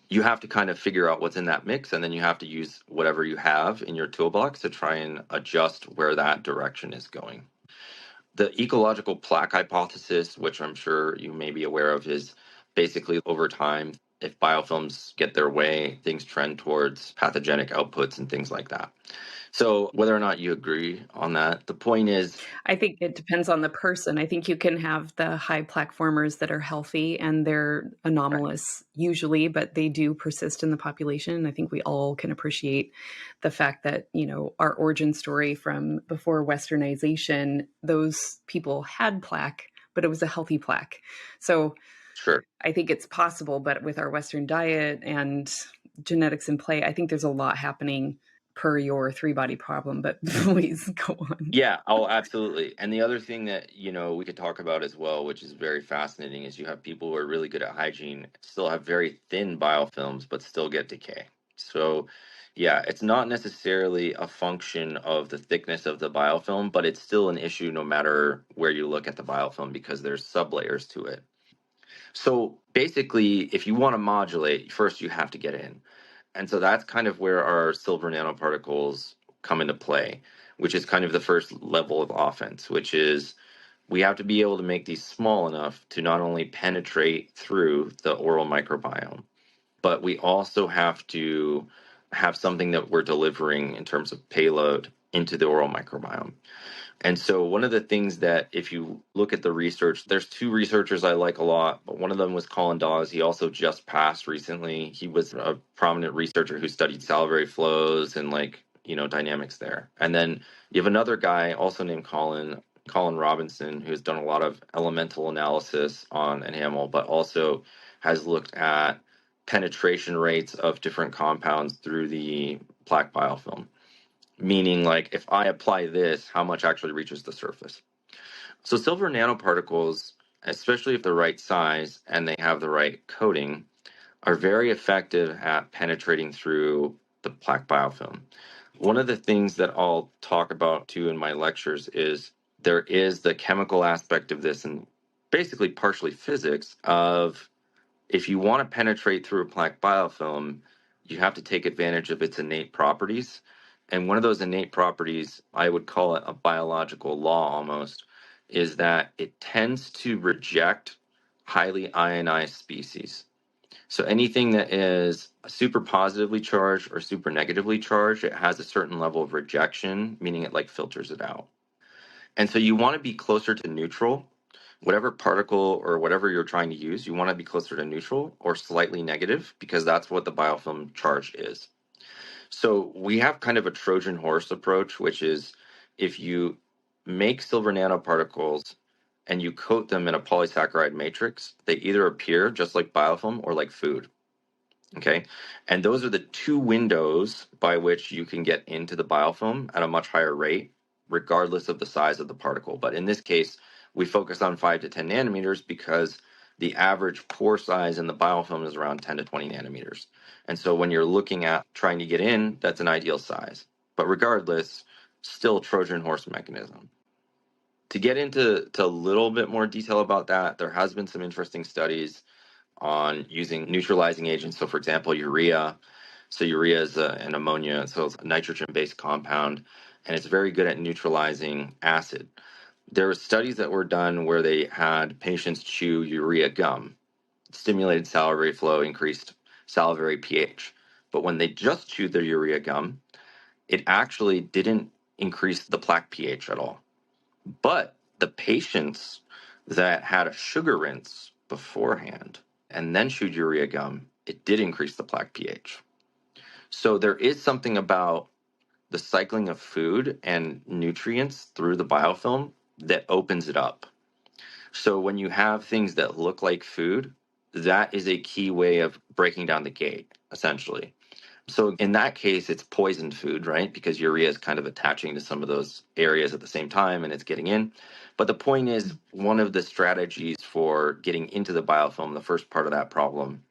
you have to kind of figure out what's in that mix, and then you have to use whatever you have in your toolbox to try and adjust where that direction is going. The ecological plaque hypothesis, which I'm sure you may be aware of, is basically over time, if biofilms get their way, things trend towards pathogenic outputs and things like that. So whether or not you agree on that, the point is, I think it depends on the person. I think you can have the high plaque formers that are healthy and they're anomalous usually, but they do persist in the population. I think we all can appreciate the fact that, you know, our origin story from before Westernization, those people had plaque, but it was a healthy plaque. So sure. I think it's possible, but with our Western diet and genetics in play, I think there's a lot happening per your 3-body problem, but please go on. Yeah, oh, absolutely. And the other thing that, we could talk about as well, which is very fascinating, is you have people who are really good at hygiene, still have very thin biofilms, but still get decay. So, yeah, it's not necessarily a function of the thickness of the biofilm, but it's still an issue no matter where you look at the biofilm, because there's sublayers to it. So basically, if you want to modulate, first you have to get in. And so that's kind of where our silver nanoparticles come into play, which is kind of the first level of offense, which is we have to be able to make these small enough to not only penetrate through the oral microbiome, but we also have to have something that we're delivering in terms of payload into the oral microbiome. And so one of the things that, if you look at the research, there's 2 researchers I like a lot, but one of them was Colin Dawes. He also just passed recently. He was a prominent researcher who studied salivary flows and dynamics there. And then you have another guy also named Colin Robinson, who's done a lot of elemental analysis on enamel, but also has looked at penetration rates of different compounds through the plaque biofilm. Meaning, like, if I apply this, how much actually reaches the surface? So silver nanoparticles, especially if they're right size and they have the right coating, are very effective at penetrating through the plaque biofilm. One of the things that I'll talk about too in my lectures is there is the chemical aspect of this, and basically partially physics of, if you want to penetrate through a plaque biofilm, you have to take advantage of its innate properties. And one of those innate properties, I would call it a biological law almost, is that it tends to reject highly ionized species. So anything that is super positively charged or super negatively charged, it has a certain level of rejection, meaning it like filters it out. And so you want to be closer to neutral. Whatever particle or whatever you're trying to use, you want to be closer to neutral or slightly negative, because that's what the biofilm charge is. So we have kind of a Trojan horse approach, which is, if you make silver nanoparticles and you coat them in a polysaccharide matrix, they either appear just like biofilm or like food. Okay. And those are the 2 windows by which you can get into the biofilm at a much higher rate, regardless of the size of the particle. But in this case, we focus on 5 to 10 nanometers because the average pore size in the biofilm is around 10 to 20 nanometers. And so when you're looking at trying to get in, that's an ideal size. But regardless, still Trojan horse mechanism. To get into a little bit more detail about that, there has been some interesting studies on using neutralizing agents. So, for example, urea. So, urea is an ammonia, so it's a nitrogen-based compound, and it's very good at neutralizing acid. There were studies that were done where they had patients chew urea gum, stimulated salivary flow, increased salivary pH. But when they just chewed the urea gum, it actually didn't increase the plaque pH at all. But the patients that had a sugar rinse beforehand and then chewed urea gum, it did increase the plaque pH. So there is something about the cycling of food and nutrients through the biofilm that opens it up. So when you have things that look like food, that is a key way of breaking down the gate, essentially. So in that case, it's poisoned food, right? Because urea is kind of attaching to some of those areas at the same time and it's getting in. But the point is, one of the strategies for getting into the biofilm, the first part of that problem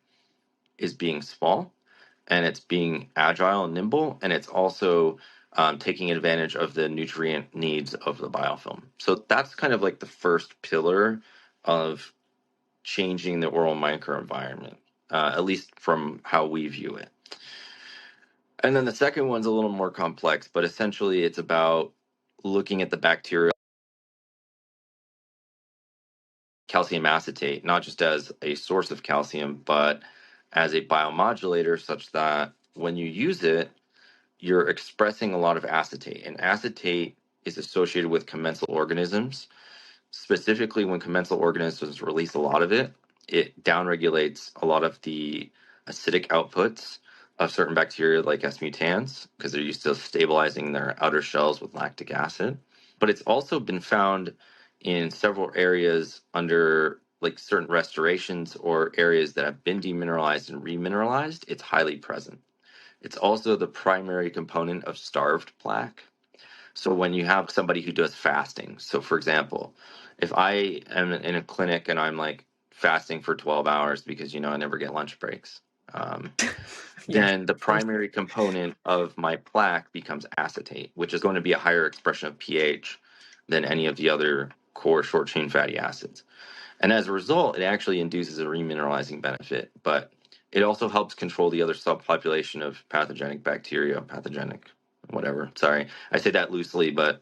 is being small, and it's being agile and nimble, and it's also taking advantage of the nutrient needs of the biofilm. So that's kind of like the first pillar of changing the oral microenvironment, at least from how we view it. And then the second one's a little more complex, but essentially it's about looking at the bacterial calcium acetate, not just as a source of calcium, but as a biomodulator, such that when you use it, you're expressing a lot of acetate. And acetate is associated with commensal organisms. Specifically, when commensal organisms release a lot of it, it downregulates a lot of the acidic outputs of certain bacteria like S. mutans because they're used to stabilizing their outer shells with lactic acid. But it's also been found in several areas under like certain restorations or areas that have been demineralized and remineralized. It's highly present. It's also the primary component of starved plaque. So when you have somebody who does fasting, so for example, if I am in a clinic and I'm like fasting for 12 hours because, I never get lunch breaks, then the primary component of my plaque becomes acetate, which is going to be a higher expression of pH than any of the other core short chain fatty acids. And as a result, it actually induces a remineralizing benefit, but it also helps control the other subpopulation of pathogenic bacteria, whatever. Sorry, I say that loosely, but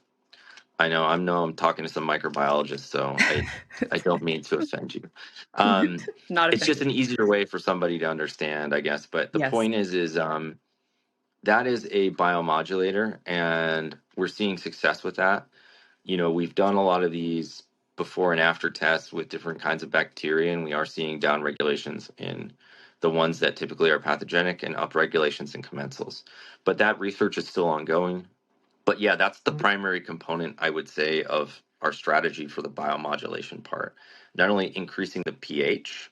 I know I'm talking to some microbiologists, so I don't mean to offend you. Not It's just offended. an easier way for somebody to understand, I guess. But the Yes. point is that is a biomodulator, and we're seeing success with that. We've done a lot of these before and after tests with different kinds of bacteria, and we are seeing down regulations in the ones that typically are pathogenic and up regulations in commensals. But that research is still ongoing. But yeah, that's the primary component, I would say, of our strategy for the biomodulation part. Not only increasing the pH,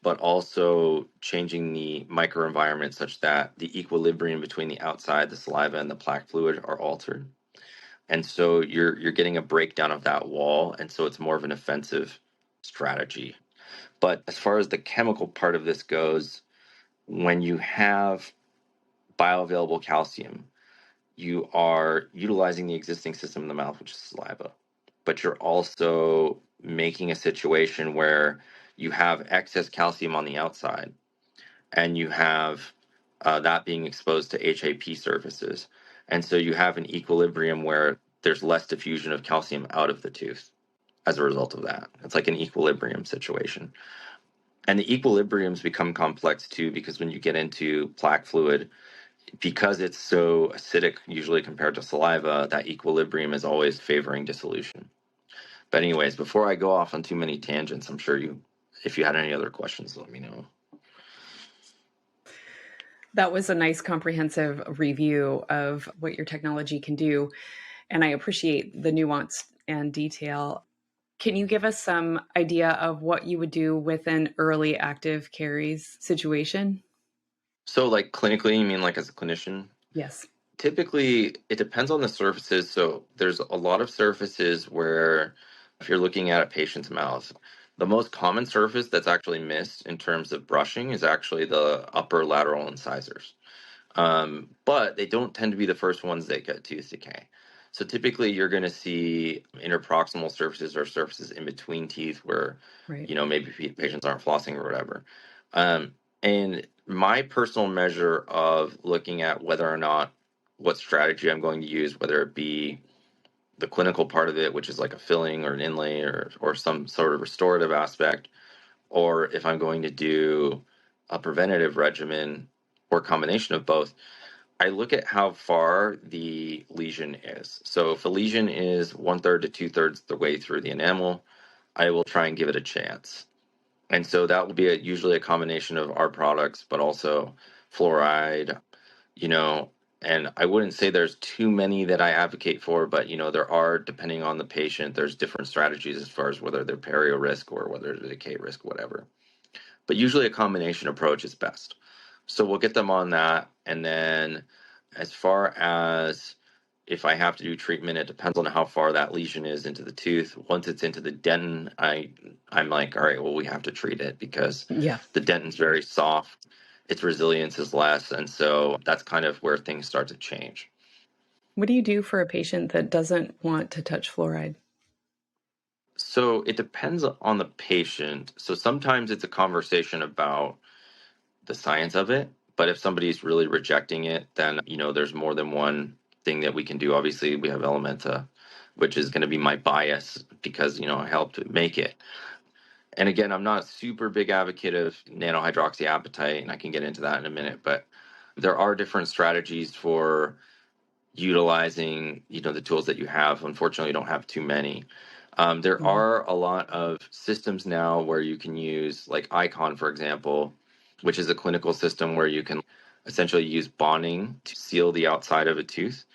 but also changing the microenvironment such that the equilibrium between the outside, the saliva, and the plaque fluid are altered. And so you're getting a breakdown of that wall, and so it's more of an offensive strategy. But as far as the chemical part of this goes, when you have bioavailable calcium, you are utilizing the existing system in the mouth, which is saliva, but you're also making a situation where you have excess calcium on the outside and you have that being exposed to HAP surfaces. And so you have an equilibrium where there's less diffusion of calcium out of the tooth as a result of that. It's like an equilibrium situation. And the equilibriums become complex too, because when you get into plaque fluid, because it's so acidic, usually compared to saliva, that equilibrium is always favoring dissolution. But anyways, before I go off on too many tangents, I'm sure if you had any other questions, let me know. That was a nice comprehensive review of what your technology can do. And I appreciate the nuance and detail. Can you give us some idea of what you would do with an early active caries situation? So, like clinically, you mean like as a clinician? Yes. Typically, it depends on the surfaces. So, there's a lot of surfaces where, if you're looking at a patient's mouth, the most common surface that's actually missed in terms of brushing is actually the upper lateral incisors. But they don't tend to be the first ones that get tooth decay. So typically you're going to see interproximal surfaces or surfaces in between teeth where, Right. maybe patients aren't flossing or whatever. And my personal measure of looking at whether or not what strategy I'm going to use, whether it be the clinical part of it, which is like a filling or an inlay or some sort of restorative aspect, or if I'm going to do a preventative regimen or combination of both, I look at how far the lesion is. So if a lesion is 1/3 to 2/3 the way through the enamel, I will try and give it a chance. And so that will be usually a combination of our products, but also fluoride, you know, and I wouldn't say there's too many that I advocate for, but there are, depending on the patient, there's different strategies as far as whether they're perio risk or whether they're decay risk, whatever. But usually a combination approach is best. So we'll get them on that. And then as far as if I have to do treatment, it depends on how far that lesion is into the tooth. Once it's into the dentin, I'm like, all right, well, we have to treat it because Yeah. the dentin's very soft. Its resilience is less. And so that's kind of where things start to change. What do you do for a patient that doesn't want to touch fluoride? So it depends on the patient. So sometimes it's a conversation about the science of it. But if somebody's really rejecting it, then, there's more than one thing that we can do. Obviously, we have Elementa, which is going to be my bias because, I helped make it. And again, I'm not a super big advocate of nanohydroxyapatite, and I can get into that in a minute, but there are different strategies for utilizing the tools that you have. Unfortunately, you don't have too many. There Mm. are a lot of systems now where you can use, like Icon, for example, which is a clinical system where you can essentially use bonding to seal the outside of a tooth.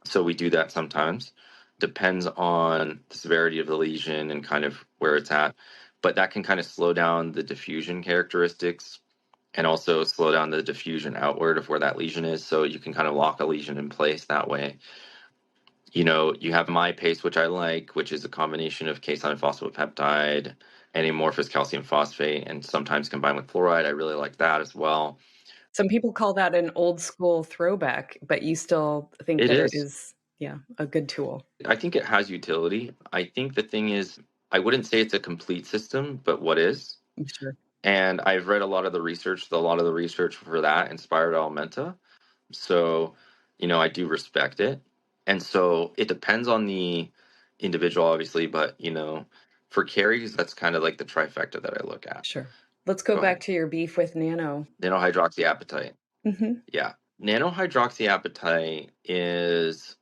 So we do that sometimes. Depends on the severity of the lesion and kind of where it's at, but that can kind of slow down the diffusion characteristics and also slow down the diffusion outward of where that lesion is. So you can kind of lock a lesion in place that way. You have my paste, which I like, which is a combination of casein phosphopeptide and amorphous calcium phosphate, and sometimes combined with fluoride. I really like that as well. Some people call that an old school throwback, but you still think It that it is. is, yeah, a good tool. I think it has utility. I think the thing is, I wouldn't say it's a complete system, but what is? Sure. And I've read a lot of the research. A lot of the research for that inspired Alimenta. So, I do respect it. And so it depends on the individual, obviously, but, for carries, that's kind of like the trifecta that I look at. Sure. Let's go Go back ahead. to your beef with nano. Nanohydroxyapatite. Hmm. Yeah. Nanohydroxyapatite is,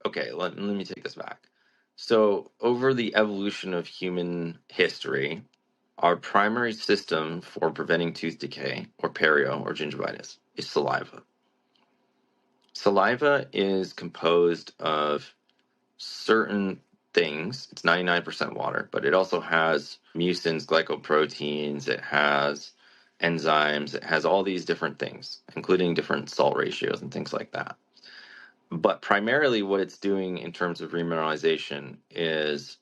okay, let me take this back. So, over the evolution of human history, our primary system for preventing tooth decay or perio or gingivitis is saliva. Saliva is composed of certain things. It's 99% water, but it also has mucins, glycoproteins, it has enzymes, it has all these different things, including different salt ratios and things like that. But primarily, what it's doing in terms of remineralization is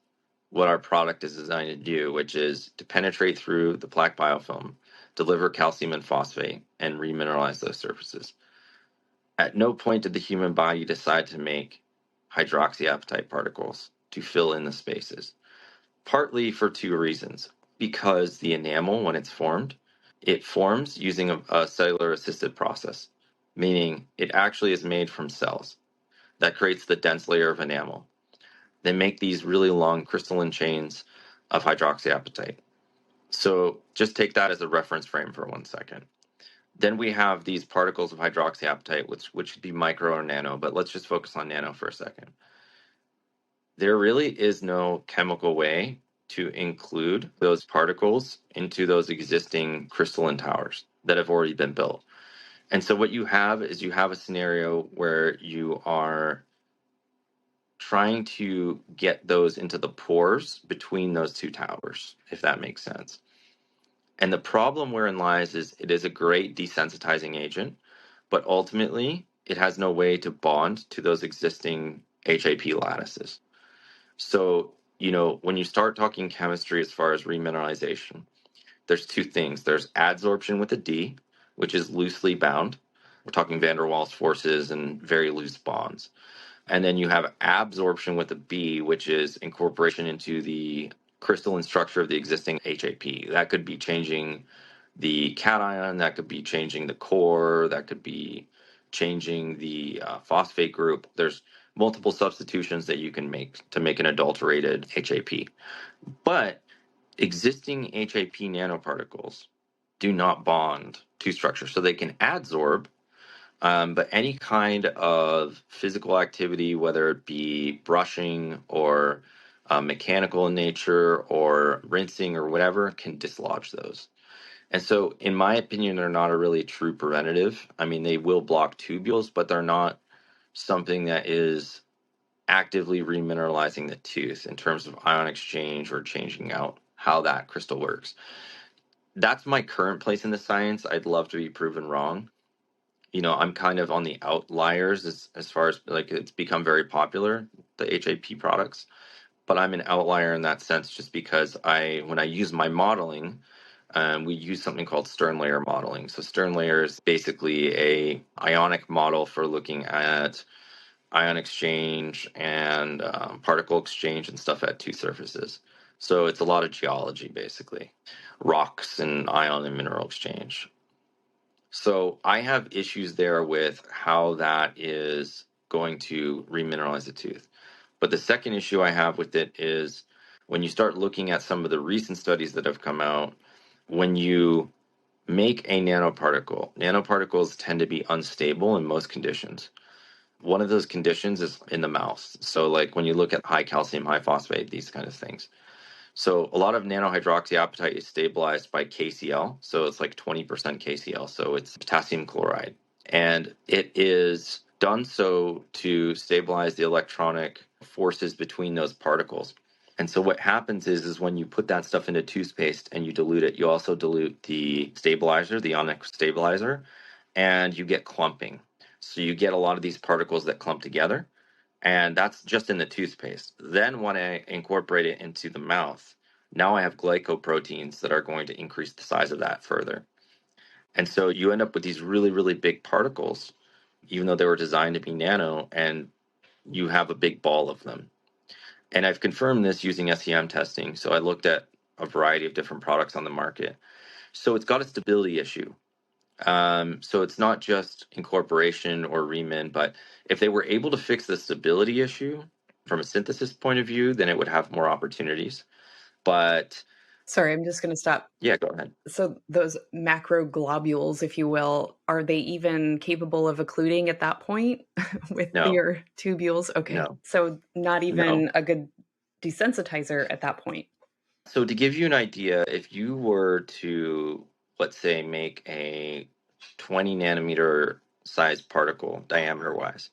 what our product is designed to do, which is to penetrate through the plaque biofilm, deliver calcium and phosphate, and remineralize those surfaces. At no point did the human body decide to make hydroxyapatite particles to fill in the spaces, partly for two reasons. Because the enamel, when it's formed, it forms using a cellular assisted process, meaning it actually is made from cells that creates the dense layer of enamel. They make these really long crystalline chains of hydroxyapatite. So just take that as a reference frame for 1 second. Then we have these particles of hydroxyapatite, which could be micro or nano, but let's just focus on nano for a second. There really is no chemical way to include those particles into those existing crystalline towers that have already been built. And so what you have is you have a scenario where you are trying to get those into the pores between those two towers, if that makes sense. And the problem wherein lies is it is a great desensitizing agent, but ultimately it has no way to bond to those existing HAP lattices. So, when you start talking chemistry as far as remineralization, there's two things. There's adsorption with a D, which is loosely bound. We're talking van der Waals forces and very loose bonds. And then you have absorption with a B, which is incorporation into the crystalline structure of the existing HAP. That could be changing the cation, that could be changing the core, that could be changing the phosphate group. There's multiple substitutions that you can make to make an adulterated HAP. But existing HAP nanoparticles do not bond to structure, so they can adsorb, but any kind of physical activity, whether it be brushing or mechanical in nature or rinsing or whatever, can dislodge those. And so, in my opinion, they're not a really true preventative. I mean, they will block tubules, but they're not something that is actively remineralizing the tooth in terms of ion exchange or changing out how that crystal works. That's my current place in the science. I'd love to be proven wrong. I'm kind of on the outliers as far as like it's become very popular, the HAP products, but I'm an outlier in that sense just because when I use my modeling, we use something called stern layer modeling. So stern layer is basically a ionic model for looking at ion exchange and particle exchange and stuff at two surfaces. So it's a lot of geology, basically, rocks and ion and mineral exchange. So I have issues there with how that is going to remineralize the tooth. But the second issue I have with it is when you start looking at some of the recent studies that have come out, when you make a nanoparticle, nanoparticles tend to be unstable in most conditions. One of those conditions is in the mouth. So, like when you look at high calcium, high phosphate, these kind of things. So, a lot of nanohydroxyapatite is stabilized by KCl. So, it's like 20% KCl. So, it's potassium chloride. And it is done so to stabilize the electronic forces between those particles. And so what happens is when you put that stuff into toothpaste and you dilute it, you also dilute the stabilizer, the ionic stabilizer, and you get clumping. So you get a lot of these particles that clump together, and that's just in the toothpaste. Then when I incorporate it into the mouth, now I have glycoproteins that are going to increase the size of that further. And so you end up with these really, really big particles, even though they were designed to be nano, and you have a big ball of them. And I've confirmed this using SEM testing. So I looked at a variety of different products on the market. So it's got a stability issue. So it's not just incorporation or remin, but if they were able to fix the stability issue from a synthesis point of view, then it would have more opportunities. But Sorry, I'm just going to stop. yeah, go ahead. So those macroglobules, if you will, are they even capable of occluding at that point with No, your tubules? Okay. no, So not no. even a good desensitizer at that point. So to give you an idea, if you were to, let's say, make a 20 nanometer size particle diameter wise,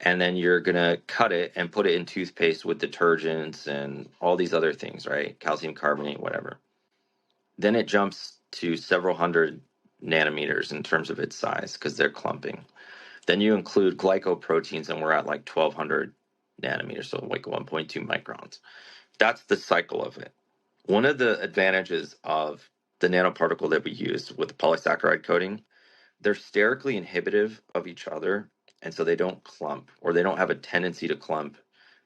and then you're going to cut it and put it in toothpaste with detergents and all these other things, right? Calcium carbonate, whatever. Then it jumps to several hundred nanometers in terms of its size because they're clumping. Then you include glycoproteins, and we're at like 1200 nanometers, so like 1.2 microns. That's the cycle of it. One of the advantages of the nanoparticle that we use with the polysaccharide coating, they're sterically inhibitive of each other, and so they don't clump, or they don't have a tendency to clump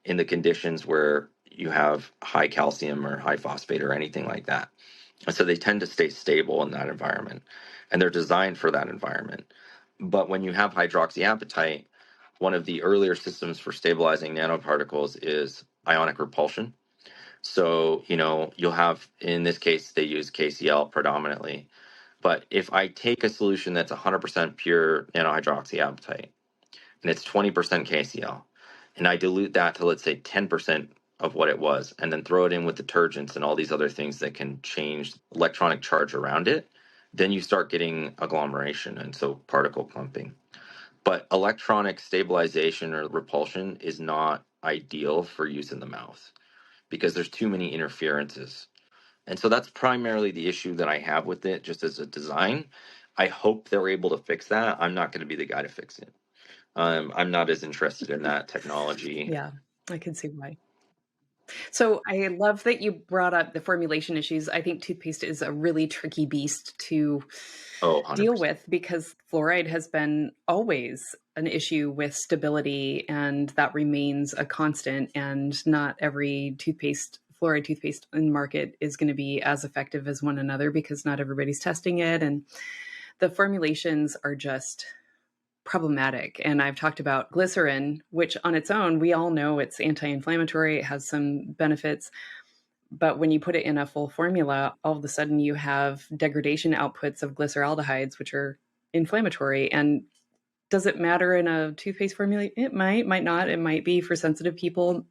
in the conditions where you have high calcium or high phosphate or anything like that. And so they tend to stay stable in that environment, and they're designed for that environment. But when you have hydroxyapatite, one of the earlier systems for stabilizing nanoparticles is ionic repulsion. So, you'll have, in this case, they use KCl predominantly. But if I take a solution that's 100% pure nanohydroxyapatite and it's 20% KCl, and I dilute that to, let's say, 10% of what it was, and then throw it in with detergents and all these other things that can change electronic charge around it, then you start getting agglomeration and so particle clumping. But electronic stabilization or repulsion is not ideal for use in the mouth because there's too many interferences. And so that's primarily the issue that I have with it, just as a design. I hope they're able to fix that. I'm not going to be the guy to fix it. I'm not as interested in that technology. Yeah, I can see why. So I love that you brought up the formulation issues. I think toothpaste is a really tricky beast to Oh, deal 100%. with because fluoride has been always an issue with stability, and that remains a constant. And not every fluoride toothpaste in market is going to be as effective as one another because not everybody's testing it. And the formulations are just problematic. And I've talked about glycerin, which on its own, we all know it's anti inflammatory, it has some benefits. But when you put it in a full formula, all of a sudden you have degradation outputs of glyceraldehydes, which are inflammatory. And does it matter in a toothpaste formula? It might not. It might be for sensitive people,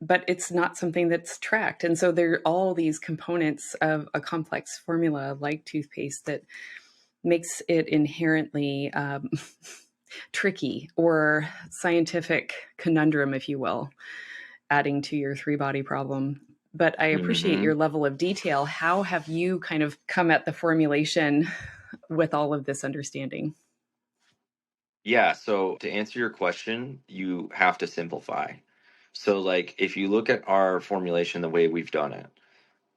but it's not something that's tracked. And so there are all these components of a complex formula like toothpaste that makes it inherently tricky or scientific conundrum, if you will, adding to your three body problem. But I appreciate Hmm. your level of detail. How have you kind of come at the formulation with all of this understanding? Yeah, so to answer your question, you have to simplify. So, like, if you look at our formulation the way we've done it,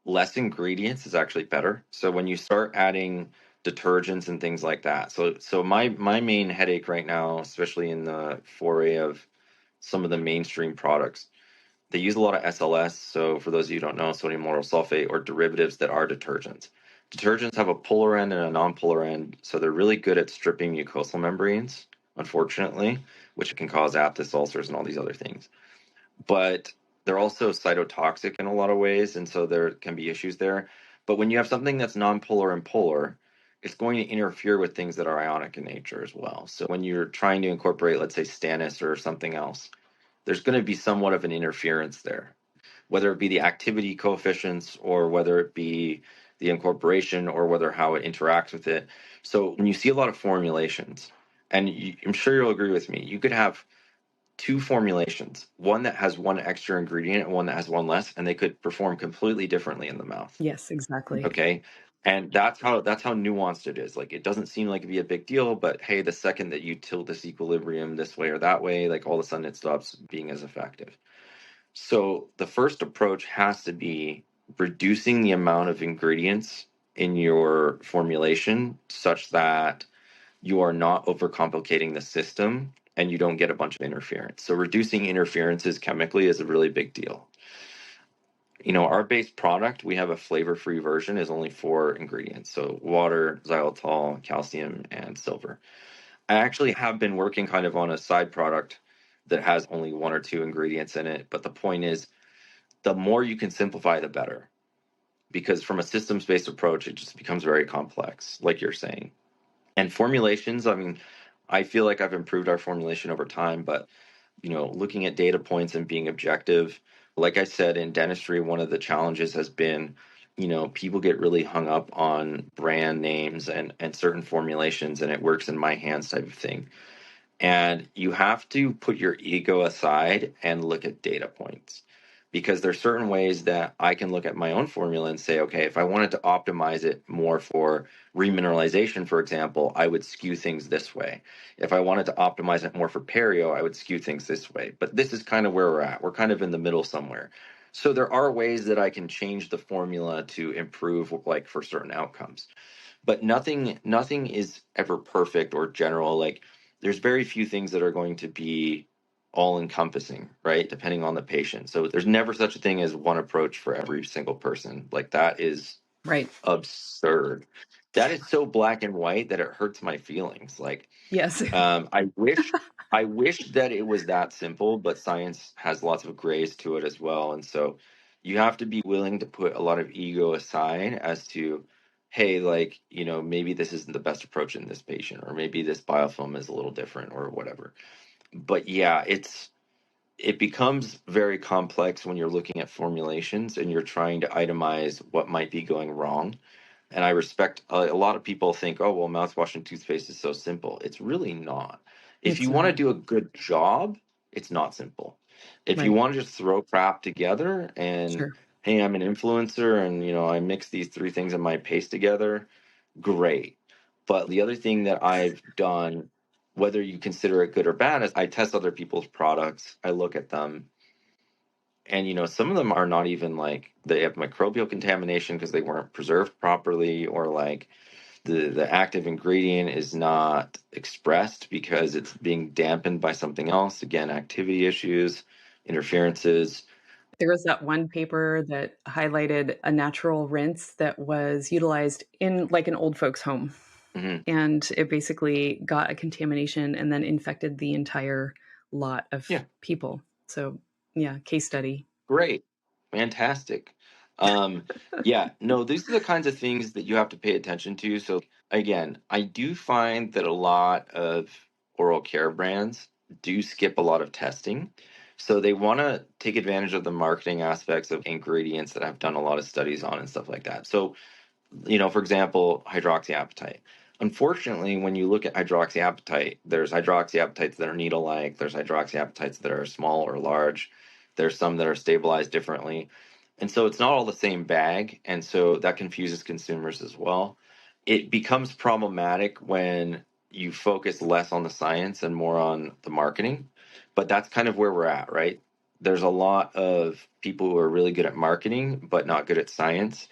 less ingredients is actually better. So when you start adding detergents and things like that, so my main headache right now, especially in the foray of some of the mainstream products, they use a lot of SLS. So for those of you who don't know, sodium lauryl sulfate or derivatives that are detergents. Detergents have a polar end and a non-polar end, so they're really good at stripping mucosal membranes, unfortunately, which can cause aphthous ulcers and all these other things. But they're also cytotoxic in a lot of ways, and so there can be issues there. But when you have something that's non-polar and polar, it's going to interfere with things that are ionic in nature as well. So when you're trying to incorporate, let's say, stannous or something else, there's going to be somewhat of an interference there, whether it be the activity coefficients or whether it be the incorporation or whether how it interacts with it. So when you see a lot of formulations, and I'm sure you'll agree with me, you could have two formulations, one that has one extra ingredient and one that has one less, and they could perform completely differently in the mouth. Yes, exactly. Okay. And that's how nuanced it is. Like it doesn't seem like it'd be a big deal, but hey, the second that you tilt this equilibrium this way or that way, like all of a sudden it stops being as effective. So the first approach has to be reducing the amount of ingredients in your formulation such that you are not overcomplicating the system and you don't get a bunch of interference. So reducing interferences chemically is a really big deal. Our base product, we have a flavor-free version, is only four ingredients. So water, xylitol, calcium, and silver. I actually have been working kind of on a side product that has only one or two ingredients in it. But the point is, the more you can simplify, the better. Because from a systems-based approach, it just becomes very complex, like you're saying. And formulations, I mean, I feel like I've improved our formulation over time, but looking at data points and being objective, like I said, in dentistry, one of the challenges has been, people get really hung up on brand names and certain formulations and it works in my hands type of thing. And you have to put your ego aside and look at data points because there's certain ways that I can look at my own formula and say, okay, if I wanted to optimize it more for remineralization, for example, I would skew things this way. If I wanted to optimize it more for perio, I would skew things this way. But this is kind of where we're at. We're kind of in the middle somewhere. So there are ways that I can change the formula to improve like for certain outcomes, but nothing is ever perfect or general. Like there's very few things that are going to be all encompassing, right? Depending on the patient. So there's never such a thing as one approach for every single person. Like that is Right. absurd. That is so black and white that it hurts my feelings. Like Yes. I wish that it was that simple, but science has lots of grays to it as well. And so you have to be willing to put a lot of ego aside as to, hey, like, maybe this isn't the best approach in this patient, or maybe this biofilm is a little different or whatever. But yeah, it becomes very complex when you're looking at formulations and you're trying to itemize what might be going wrong. And I respect a lot of people think, oh, well, mouthwash and toothpaste is so simple. It's really not. If It's you want to not. do a good job, it's not simple. If you Right. want to just throw crap together and, Sure. hey, I'm an influencer and, I mix these three things in my paste together, great. But the other thing that I've done, whether you consider it good or bad, is I test other people's products. I look at them And, some of them are not even like they have microbial contamination because they weren't preserved properly, or like the active ingredient is not expressed because it's being dampened by something else. Again, activity issues, interferences. There was that one paper that highlighted a natural rinse that was utilized in like an old folks' home. Mhm. And it basically got a contamination and then infected the entire lot of Yeah. people. So, yeah, case study. Great. Fantastic. Yeah, no, these are the kinds of things that you have to pay attention to. So again, I do find that a lot of oral care brands do skip a lot of testing. So they want to take advantage of the marketing aspects of ingredients that I've done a lot of studies on and stuff like that. So for example, hydroxyapatite. Unfortunately, when you look at hydroxyapatite, there's hydroxyapatites that are needle-like, there's hydroxyapatites that are small or large, there's some that are stabilized differently. And so it's not all the same bag, and so that confuses consumers as well. It becomes problematic when you focus less on the science and more on the marketing, but that's kind of where we're at, right? There's a lot of people who are really good at marketing, but not good at science.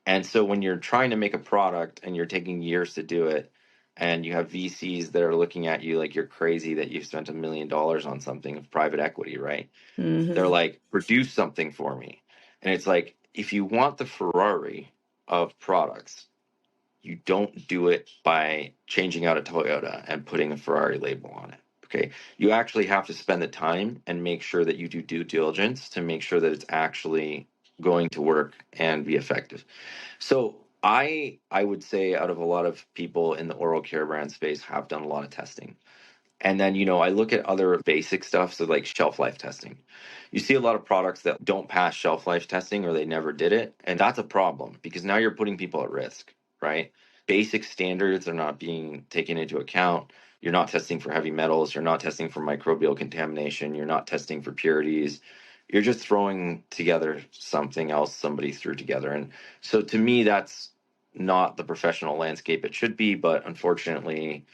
And so when you're trying to make a product and you're taking years to do it, and you have VCs that are looking at you like you're crazy that you've spent $1 million on something of private equity, right? They're like, produce something for me. And it's like, if you want the Ferrari of products, you don't do it by changing out a Toyota and putting a Ferrari label on it. Okay. You actually have to spend the time and make sure that you do due diligence to make sure that it's actually going to work and be effective. So I would say out of a lot of people in the oral care brand space have done a lot of testing. And then, I look at other basic stuff, so like shelf life testing. You see a lot of products that don't pass shelf life testing or they never did it. And that's a problem because now you're putting people at risk, right? Basic standards are not being taken into account. You're not testing for heavy metals. You're not testing for microbial contamination. You're not testing for purities. You're just throwing together something else somebody threw together. And so to me, that's not the professional landscape it should be. But unfortunately,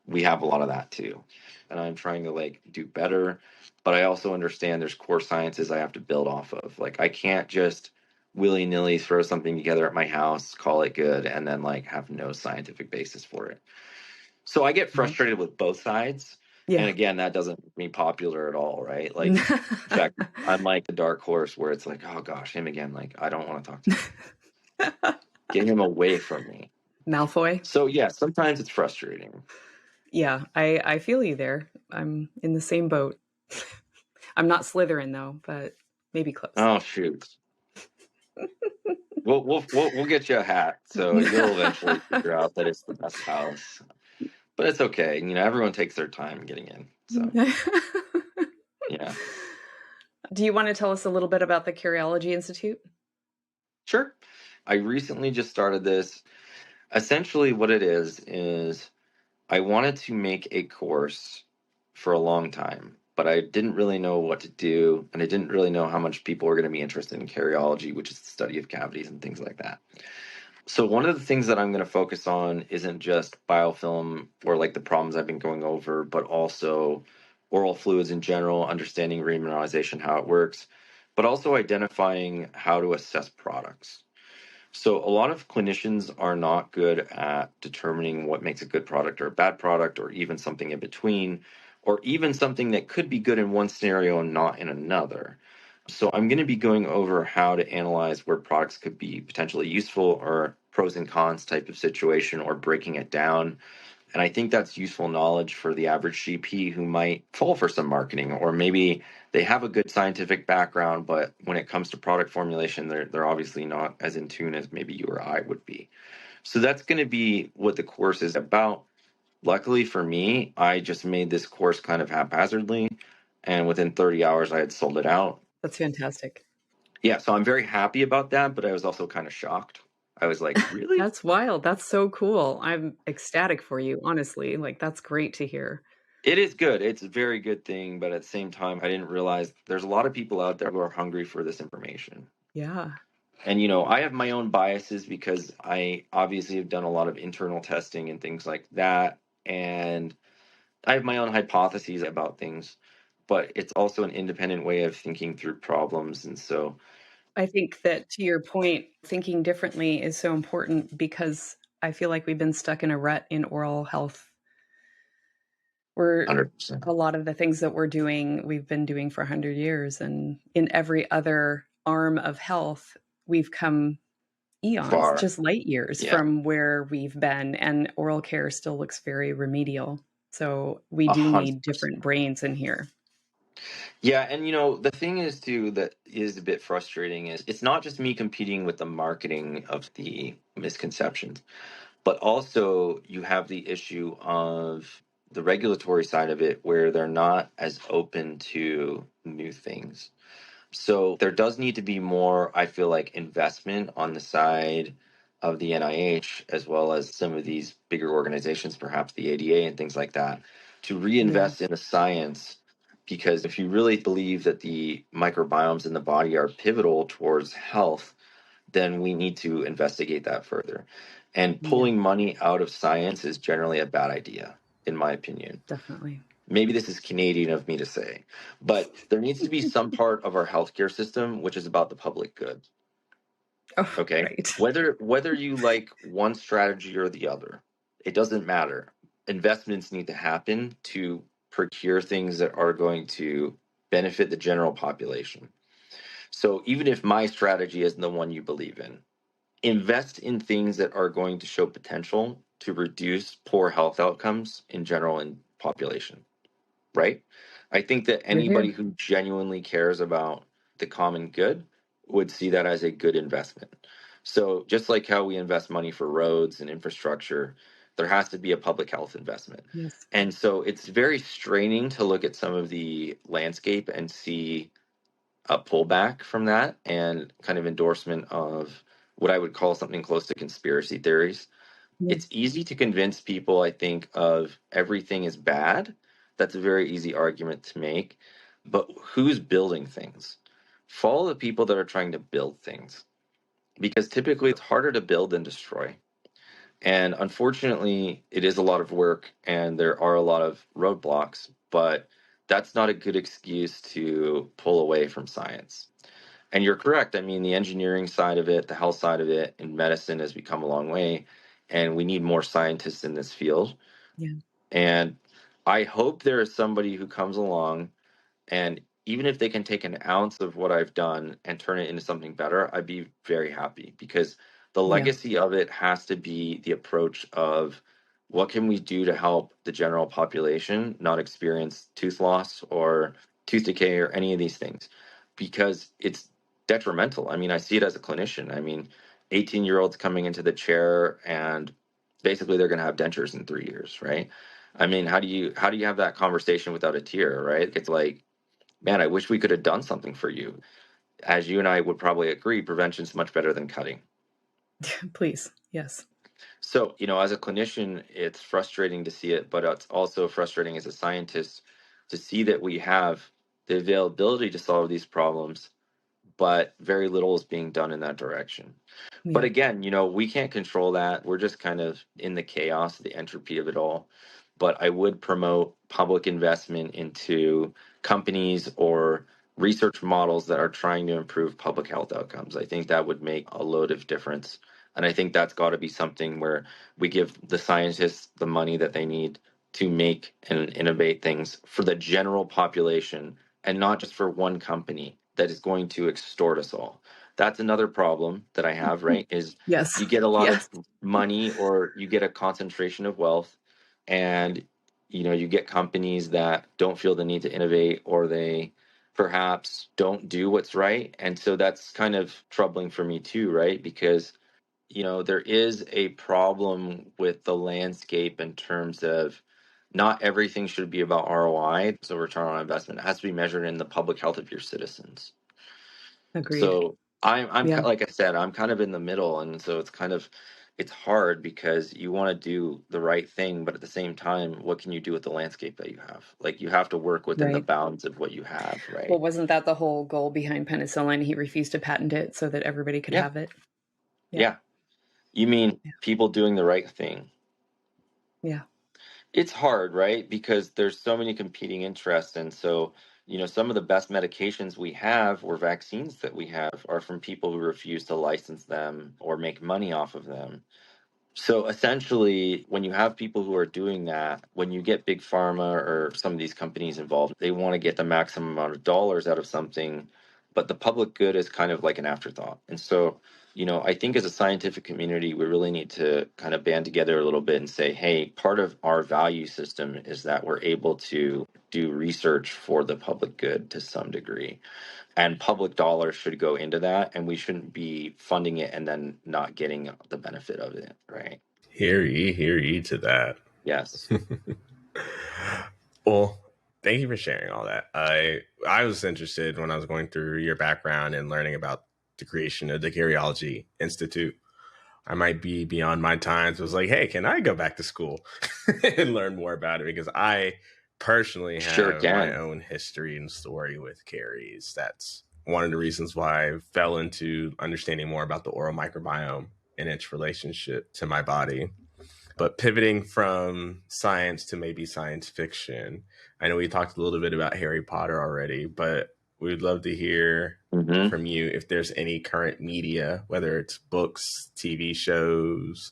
we have a lot of that too. And I'm trying to like do better, but I also understand there's core sciences I have to build off of. Like I can't just willy-nilly throw something together at my house, call it good, and then like have no scientific basis for it. So I get frustrated with both sides. And Yeah. again, that doesn't make me popular at all, right? Like in fact, I'm like the dark horse where it's like, oh gosh, him again. Like I don't want to talk to him. Get him away from me. Malfoy. So yeah, sometimes it's frustrating. Yeah, I feel you there. I'm in the same boat. I'm not Slytherin though, but maybe close. Oh shoot. We'll get you a hat, so you'll eventually figure out that it's the best house. But it's okay. Everyone takes their time getting in. So yeah, Do you want to tell us a little bit about the Curiology Institute? sure. I recently just started this. Essentially, what it is I wanted to make a course for a long time, but I didn't really know what to do, and I didn't really know how much people were going to be interested in cariology, which is the study of cavities and things like that. So one of the things that I'm going to focus on isn't just biofilm or like the problems I've been going over, but also oral fluids in general, understanding remineralization, how it works, but also identifying how to assess products. So a lot of clinicians are not good at determining what makes a good product or a bad product, or even something in between, or even something that could be good in one scenario and not in another. So I'm going to be going over how to analyze where products could be potentially useful or pros and cons type of situation, or breaking it down. And I think that's useful knowledge for the average GP who might fall for some marketing, or maybe they have a good scientific background, but when it comes to product formulation, they're obviously not as in tune as maybe you or I would be. So that's going to be what the course is about. Luckily for me, I just made this course kind of haphazardly, and within 30 hours, I had sold it out. That's fantastic. Yeah, so I'm very happy about that, but I was also kind of shocked. I was like, really? That's wild. That's so cool. I'm ecstatic for you, honestly. Like that's great to hear. It is good. It's a very good thing, but at the same time, I didn't realize there's a lot of people out there who are hungry for this information. Yeah. And, I have my own biases because I obviously have done a lot of internal testing and things like that. And I have my own hypotheses about things. but it's also an independent way of thinking through problems. And so I think that to your point, thinking differently is so important because I feel like we've been stuck in a rut in oral health. We're 100%. a lot of the things that we're doing, we've been doing for 100 years. And in every other arm of health, we've come eons, Far. just light years Yeah. from where we've been. And oral care still looks very remedial. So we do need 100%. different brains in here. Yeah, and the thing is too that is a bit frustrating is it's not just me competing with the marketing of the misconceptions, but also you have the issue of the regulatory side of it where they're not as open to new things. So there does need to be more, I feel like, investment on the side of the NIH as well as some of these bigger organizations, perhaps the ADA and things like that, to Yeah. reinvest in the science. Because if you really believe that the microbiomes in the body are pivotal towards health, then we need to investigate that further. And Yeah, pulling money out of science is generally a bad idea, in my opinion. definitely. Maybe this is Canadian of me to say, but there needs to be some part of our healthcare system which is about the public good. Oh, Okay, right. whether you like one strategy or the other, it doesn't matter. Investments need to happen to procure things that are going to benefit the general population. So even if my strategy isn't the one you believe in, invest in things that are going to show potential to reduce poor health outcomes in general in population, right? I think that You're anybody here. who genuinely cares about the common good would see that as a good investment. So, just like how we invest money for roads and infrastructure, there has to be a public health investment. Yes. And so, it's very straining to look at some of the landscape and see a pullback from that and kind of endorsement of what I would call something close to conspiracy theories. Yeah. It's easy to convince people, I think, of everything is bad. That's a very easy argument to make. But who's building things? Follow the people that are trying to build things because typically it's harder to build than destroy. And unfortunately, it is a lot of work and there are a lot of roadblocks, but that's not a good excuse to pull away from science. And you're correct. I mean, the engineering side of it, the health side of it, and medicine has become a long way. And we need more scientists in this field. Yeah. And I hope there is somebody who comes along and even if they can take an ounce of what I've done and turn it into something better, I'd be very happy because the Yeah. legacy of it has to be the approach of what can we do to help the general population not experience tooth loss or tooth decay or any of these things because it's detrimental. I mean, I see it as a clinician. I mean, 18-year-olds coming into the chair and basically they're going to have dentures in 3 years, right? I mean, how do you have that conversation without a tear, right? It's like, man, I wish we could have done something for you. As you and I would probably agree, prevention is much better than cutting. Please. Yes. So, as a clinician, it's frustrating to see it, but it's also frustrating as a scientist to see that we have the availability to solve these problems, but very little is being done in that direction. But Yeah. again, we can't control that. We're just kind of in the chaos, the entropy of it all. But I would promote public investment into companies or research models that are trying to improve public health outcomes. I think that would make a load of difference. And I think that's got to be something where we give the scientists the money that they need to make and innovate things for the general population and not just for one company that is going to extort us all. That's another problem that I have, right? Is Yes. you get a lot of Yes. money or you get a concentration of wealth and you get companies that don't feel the need to innovate or they perhaps don't do what's right. And so that's kind of troubling for me too, right? Because there is a problem with the landscape in terms of not everything should be about ROI, so return on investment. It has to be measured in the public health of your citizens. Agreed. So Yeah. like I said, I'm kind of in the middle, and so it's hard because you want to do the right thing, but at the same time, what can you do with the landscape that you have? Like you have to work within the Right. bounds of what you have, Well, right? wasn't that the whole goal behind penicillin? He refused to patent it so that everybody could Yeah, have it. Yeah. yeah. You mean Yeah. people doing the right thing? Yeah. It's hard, right? Because there's so many competing interests, and so Some of the best medications we have or vaccines that we have are from people who refuse to license them or make money off of them. So essentially, when you have people who are doing that, when you get big pharma or some of these companies involved, they want to get the maximum amount of dollars out of something, but the public good is kind of like an afterthought. And so, I think as a scientific community, we really need to kind of band together a little bit and say, hey, part of our value system is that we're able to do research for the public good to some degree. And public dollars should go into that, and we shouldn't be funding it and then not getting the benefit of it, right? Hear ye to that. Yes. Well, thank you for sharing all that. I was interested when I was going through your background and learning about the creation of the Karyology Institute. I might be beyond my times. Was like, hey, can I go back to school and learn more about it? Because I personally Sure have my can. own history and story with caries. That's one of the reasons why I fell into understanding more about the oral microbiome and its relationship to my body. But pivoting from science to maybe science fiction, I know we talked a little bit about Harry Potter already, but we'd love to hear Hmm. from you if there's any current media, whether it's books, TV shows,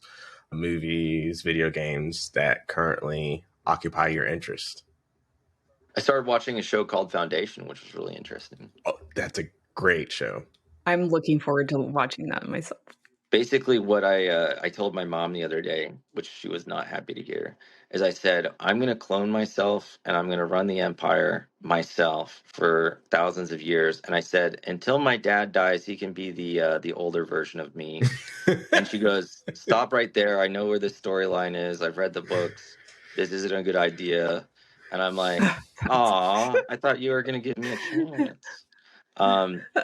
movies, video games that currently occupy your interest. I started watching a show called Foundation, which was really interesting. Oh, that's a great show. I'm looking forward to watching that myself. Basically, what I told my mom the other day, which she was not happy to hear, is I said, I'm going to clone myself and I'm going to run the empire myself for thousands of years. And I said, until my dad dies, he can be the older version of me. And she goes, stop right there. I know where this storyline is. I've read the books. This isn't a good idea. And I'm like, aw, I thought you were going to give me a chance.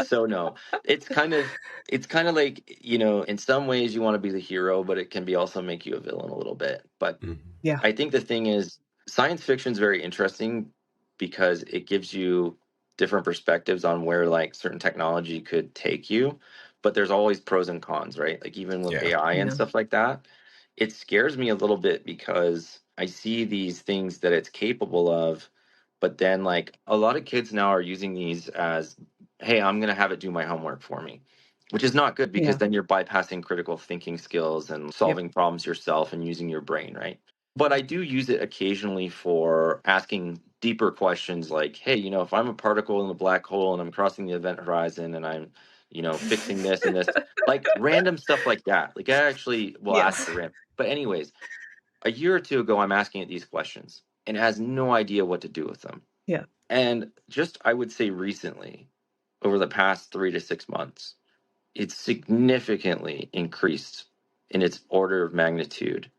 So no, it's kind of like, in some ways you want to be the hero, but it can be also make you a villain a little bit. But Yeah. I think the thing is, science fiction is very interesting because it gives you different perspectives on where like certain technology could take you. But there's always pros and cons, right? Like even with Yeah. AI and Yeah. stuff like that, it scares me a little bit because I see these things that it's capable of, but then like a lot of kids now are using these as, hey, I'm going to have it do my homework for me, which is not good because Yeah. then you're bypassing critical thinking skills and Yep. solving problems yourself and using your brain, right? But I do use it occasionally for asking deeper questions like, hey, if I'm a particle in the black hole and I'm crossing the event horizon and I'm, fixing this and this, like random stuff like that. Like I actually will ask Yes. the random. But anyways, a year or two ago, I'm asking it these questions and it has no idea what to do with them. Yeah. And just, I would say recently, over the past 3 to 6 months, it's significantly increased in its order of magnitude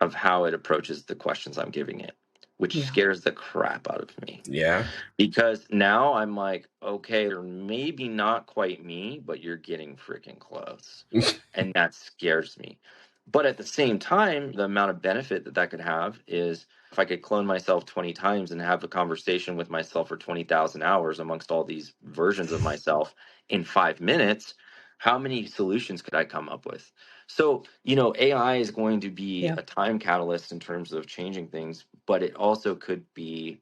of how it approaches the questions I'm giving it, which Yeah. scares the crap out of me. Yeah. Because now I'm like, okay, you're maybe not quite me, but you're getting freaking close. And that scares me. But at the same time, the amount of benefit that could have is if I could clone myself 20 times and have a conversation with myself for 20,000 hours amongst all these versions of myself in 5 minutes, how many solutions could I come up with? So, AI is going to be Yeah. a time catalyst in terms of changing things, but it also could be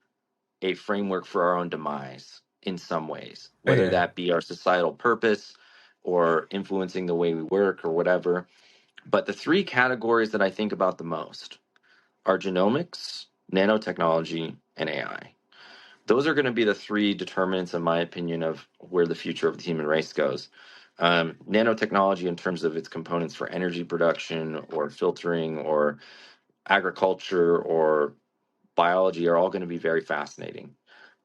a framework for our own demise in some ways, whether Yeah. that be our societal purpose or influencing the way we work or whatever. But the three categories that I think about the most are genomics, nanotechnology, and AI. Those are going to be the three determinants, in my opinion, of where the future of the human race goes. Nanotechnology, in terms of its components for energy production or filtering or agriculture or biology, are all going to be very fascinating.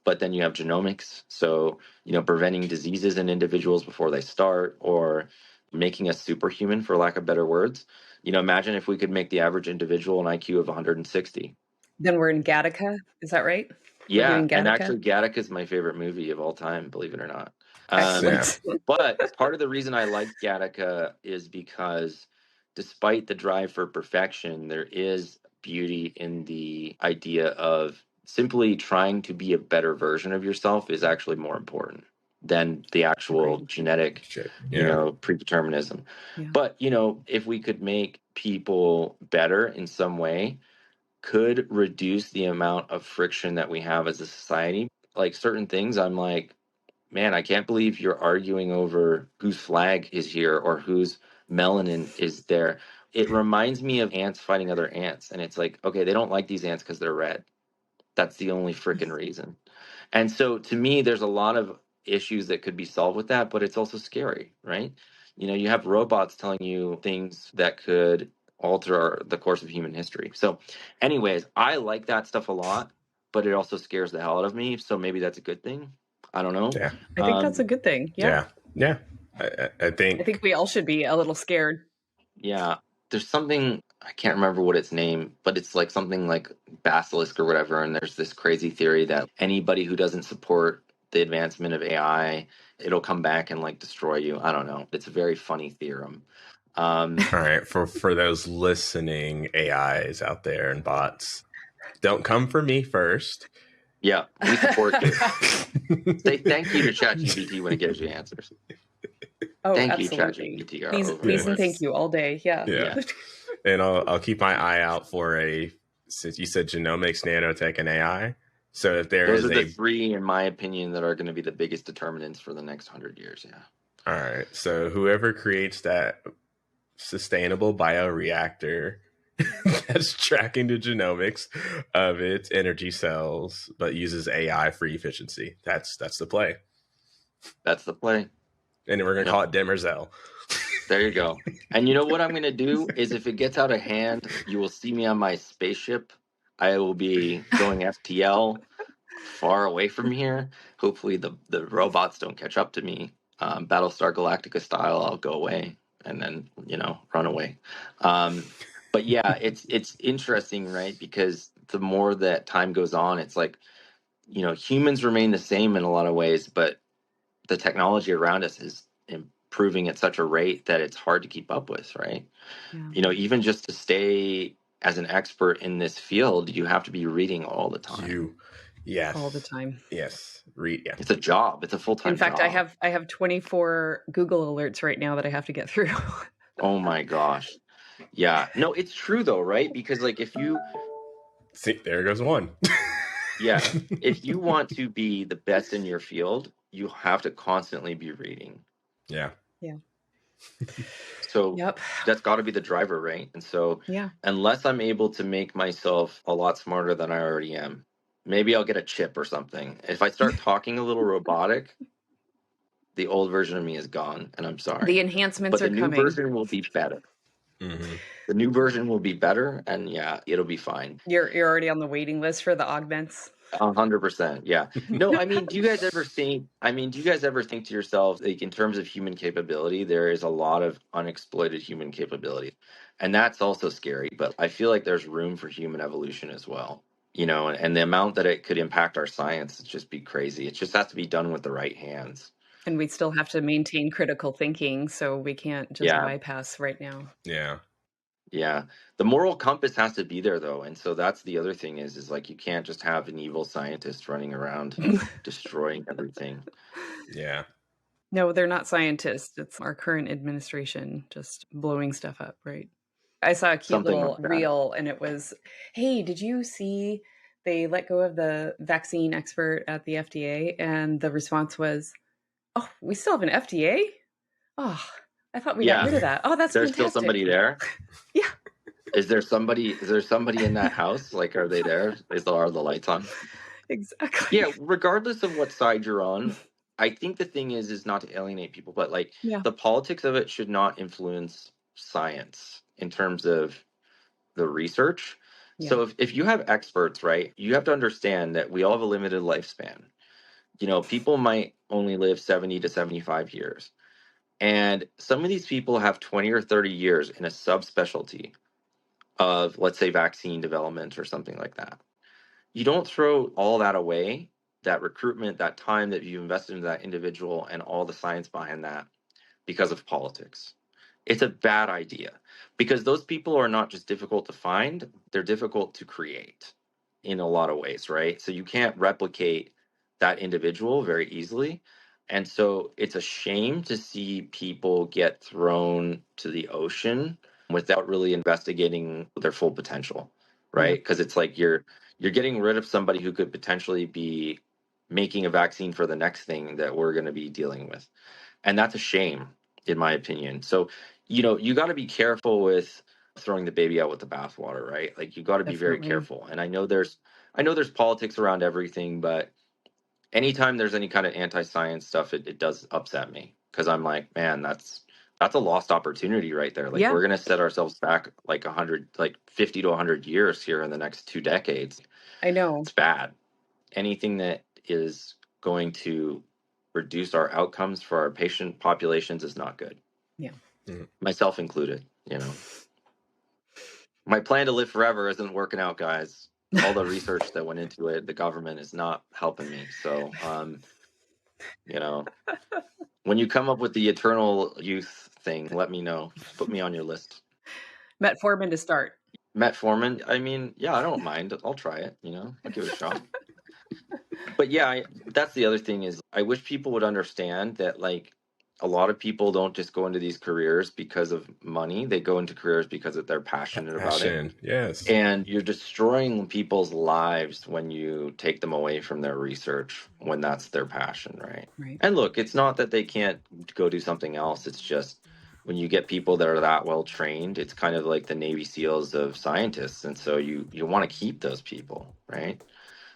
But then you have genomics, so preventing diseases in individuals before they start, or making us superhuman, for lack of better words. Imagine if we could make the average individual an IQ of 160. Then we're in Gattaca. Is that right? We're Yeah, doing and Gattaca. actually, Gattaca is my favorite movie of all time, believe it or not. Yeah. Excellent. But part of the reason I liked Gattaca is because, despite the drive for perfection, there is beauty in the idea of simply trying to be a better version of yourself is actually more important than the actual Agreed. genetic, Shit. Yeah. predeterminism. Yeah. But, if we could make people better in some way, could reduce the amount of friction that we have as a society. like certain things, I'm like, man, I can't believe you're arguing over whose flag is here or whose melanin is there. It reminds me of ants fighting other ants. And it's like, okay, they don't like these ants because they're red. That's the only freaking reason. And so to me, there's a lot of issues that could be solved with that, but it's also scary, right? You know, you have robots telling you things that could alter the course of human history. So, anyways, I like that stuff a lot, but it also scares the hell out of me. So maybe that's a good thing. I don't know. Yeah. I think that's a good thing. Yeah. Yeah. I I think think we all should be a little scared. Yeah, there's something, I can't remember what its name, but it's like something like basilisk or whatever. And there's this crazy theory that anybody who doesn't support the advancement of AI, it'll come back and like destroy you. I don't know. It's a very funny theorem. all right, for those listening AIs out there and bots, don't come for me first. Yeah, we support you. Say thank you to ChatGPT when it gives you answers. Oh, Thank absolutely. you, ChatGPT. Please and thank you all day. Yeah. Yeah. And I'll keep my eye out for since you said genomics, nanotech, and AI. So if there Those is are the three, in my opinion, that are going to be the biggest determinants for the next 100 years. Yeah. All right. So whoever creates that sustainable bioreactor that's tracking the genomics of its energy cells, but uses AI for efficiency. That's the play. That's the play. And then we're gonna call it Demerzel. There you go. And you know what I'm going to do is if it gets out of hand, you will see me on my spaceship. I will be going FTL far away from here. Hopefully the robots don't catch up to me. Battlestar Galactica style, I'll go away and then, run away. But yeah, it's interesting, right? Because the more that time goes on, it's like, humans remain the same in a lot of ways, but the technology around us is improving at such a rate that it's hard to keep up with, right? Yeah. Even just to stay as an expert in this field, you have to be reading all the time. Yes. All the time. Yes. Read. Yeah. It's a job. It's a full-time job. In fact, I have 24 Google alerts right now that I have to get through. Oh my gosh. Yeah. No, it's true though, right? Because like if you see, there goes one. Yeah. If you want to be the best in your field, you have to constantly be reading. Yeah. Yeah. So that's got to be the driver, right? And so unless I'm able to make myself a lot smarter than I already am, maybe I'll get a chip or something. If I start talking a little robotic, the old version of me is gone, and I'm sorry. The enhancements but are the new coming. version will be better. Mm-hmm. The new version will be better, and yeah, it'll be fine. You're already on the waiting list for the augments. 100%. Yeah. No, I mean, do you guys ever think to yourselves, like in terms of human capability, there is a lot of unexploited human capability. And that's also scary, but I feel like there's room for human evolution as well. And the amount that it could impact our science would just be crazy. It just has to be done with the right hands. And we still have to maintain critical thinking, so we can't just bypass right now. Yeah. Yeah. The moral compass has to be there though. And so that's the other thing is like you can't just have an evil scientist running around destroying everything. Yeah. No, they're not scientists. It's our current administration just blowing stuff up, right? I saw a cute little reel and it was, hey, did you see they let go of the vaccine expert at the FDA? And the response was, oh, we still have an FDA? Oh, I thought we got rid of that. Oh, that's There's fantastic. Still somebody there? Yeah. Is there somebody in that house? Like, are they there? Are the lights on? Exactly. Yeah, regardless of what side you're on, I think the thing is not to alienate people, but like the politics of it should not influence science in terms of the research. Yeah. So if you have experts, right, you have to understand that we all have a limited lifespan. People might only live 70 to 75 years. And some of these people have 20 or 30 years in a subspecialty of, let's say, vaccine development or something like that. You don't throw all that away, that recruitment, that time that you invested in that individual and all the science behind that because of politics. It's a bad idea because those people are not just difficult to find, they're difficult to create in a lot of ways, right? So you can't replicate that individual very easily. And so it's a shame to see people get thrown to the ocean without really investigating their full potential, right? Because it's like you're getting rid of somebody who could potentially be making a vaccine for the next thing that we're going to be dealing with. And that's a shame, in my opinion. So, you got to be careful with throwing the baby out with the bathwater, right? Like, you got to be very Definitely. careful. And I know there's politics around everything, but anytime there's any kind of anti-science stuff, it does upset me, because I'm like, man, that's a lost opportunity right there. Like, Yeah. we're going to set ourselves back like 50 to 100 years here in the next 2 decades. I know. It's bad. Anything that is going to reduce our outcomes for our patient populations is not good. Yeah. Myself included, My plan to live forever isn't working out, guys. All the research that went into it, the government is not helping me. So, when you come up with the eternal youth thing, let me know. Put me on your list. Metformin to start. Metformin, I mean, yeah, I don't mind. I'll try it, I'll give it a shot. But yeah, that's the other thing is I wish people would understand that, like, a lot of people don't just go into these careers because of money. They go into careers because they're passionate about it. Yes. And you're destroying people's lives when you take them away from their research when that's their passion, right? Right. And look, it's not that they can't go do something else. It's just when you get people that are that well trained, it's kind of like the Navy SEALs of scientists. And so you want to keep those people, right?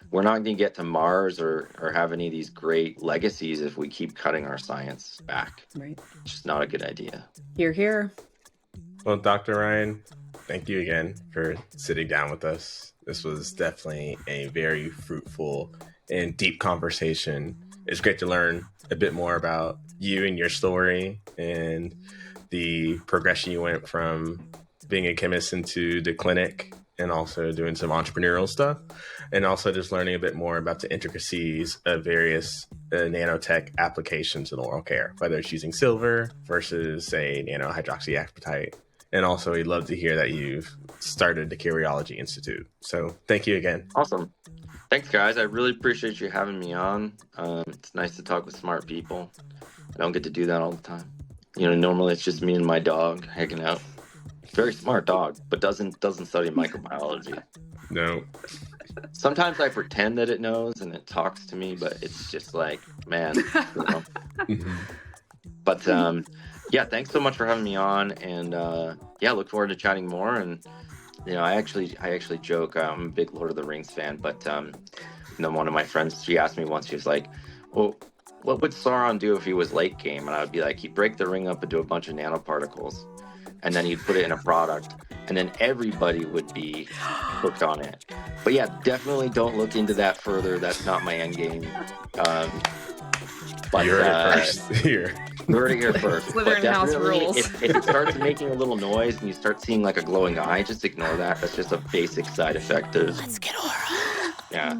We're not going to get to Mars or have any of these great legacies if we keep cutting our science back. Right. It's just not a good idea. Hear, hear. Well, Dr. Ryan, thank you again for sitting down with us. This was definitely a very fruitful and deep conversation. It's great to learn a bit more about you and your story and the progression you went from being a chemist into the clinic and also doing some entrepreneurial stuff, and also just learning a bit more about the intricacies of various nanotech applications in oral care, whether it's using silver versus, say, nanohydroxyapatite. And also, we'd love to hear that you've started the Curiology Institute. So thank you again. Awesome. Thanks, guys. I really appreciate you having me on. It's nice to talk with smart people. I don't get to do that all the time. Normally it's just me and my dog hanging out. Very smart dog, but doesn't study microbiology. No. Sometimes I pretend that it knows and it talks to me, but it's just like, man. But yeah, thanks so much for having me on, and yeah, look forward to chatting more. And I actually joke, I'm a big Lord of the Rings fan, but one of my friends, she asked me once, she was like, well, what would Sauron do if he was late game? And I would be like, he'd break the ring up into a bunch of nanoparticles, and then he'd put it in a product, and then everybody would be hooked on it. But yeah, definitely don't look into that further. That's not my end game. But you heard it first here. You heard it here first. Slytherin house rules. If it starts making a little noise and you start seeing like a glowing eye, just ignore that. That's just a basic side effect of. Let's get oral. Yeah.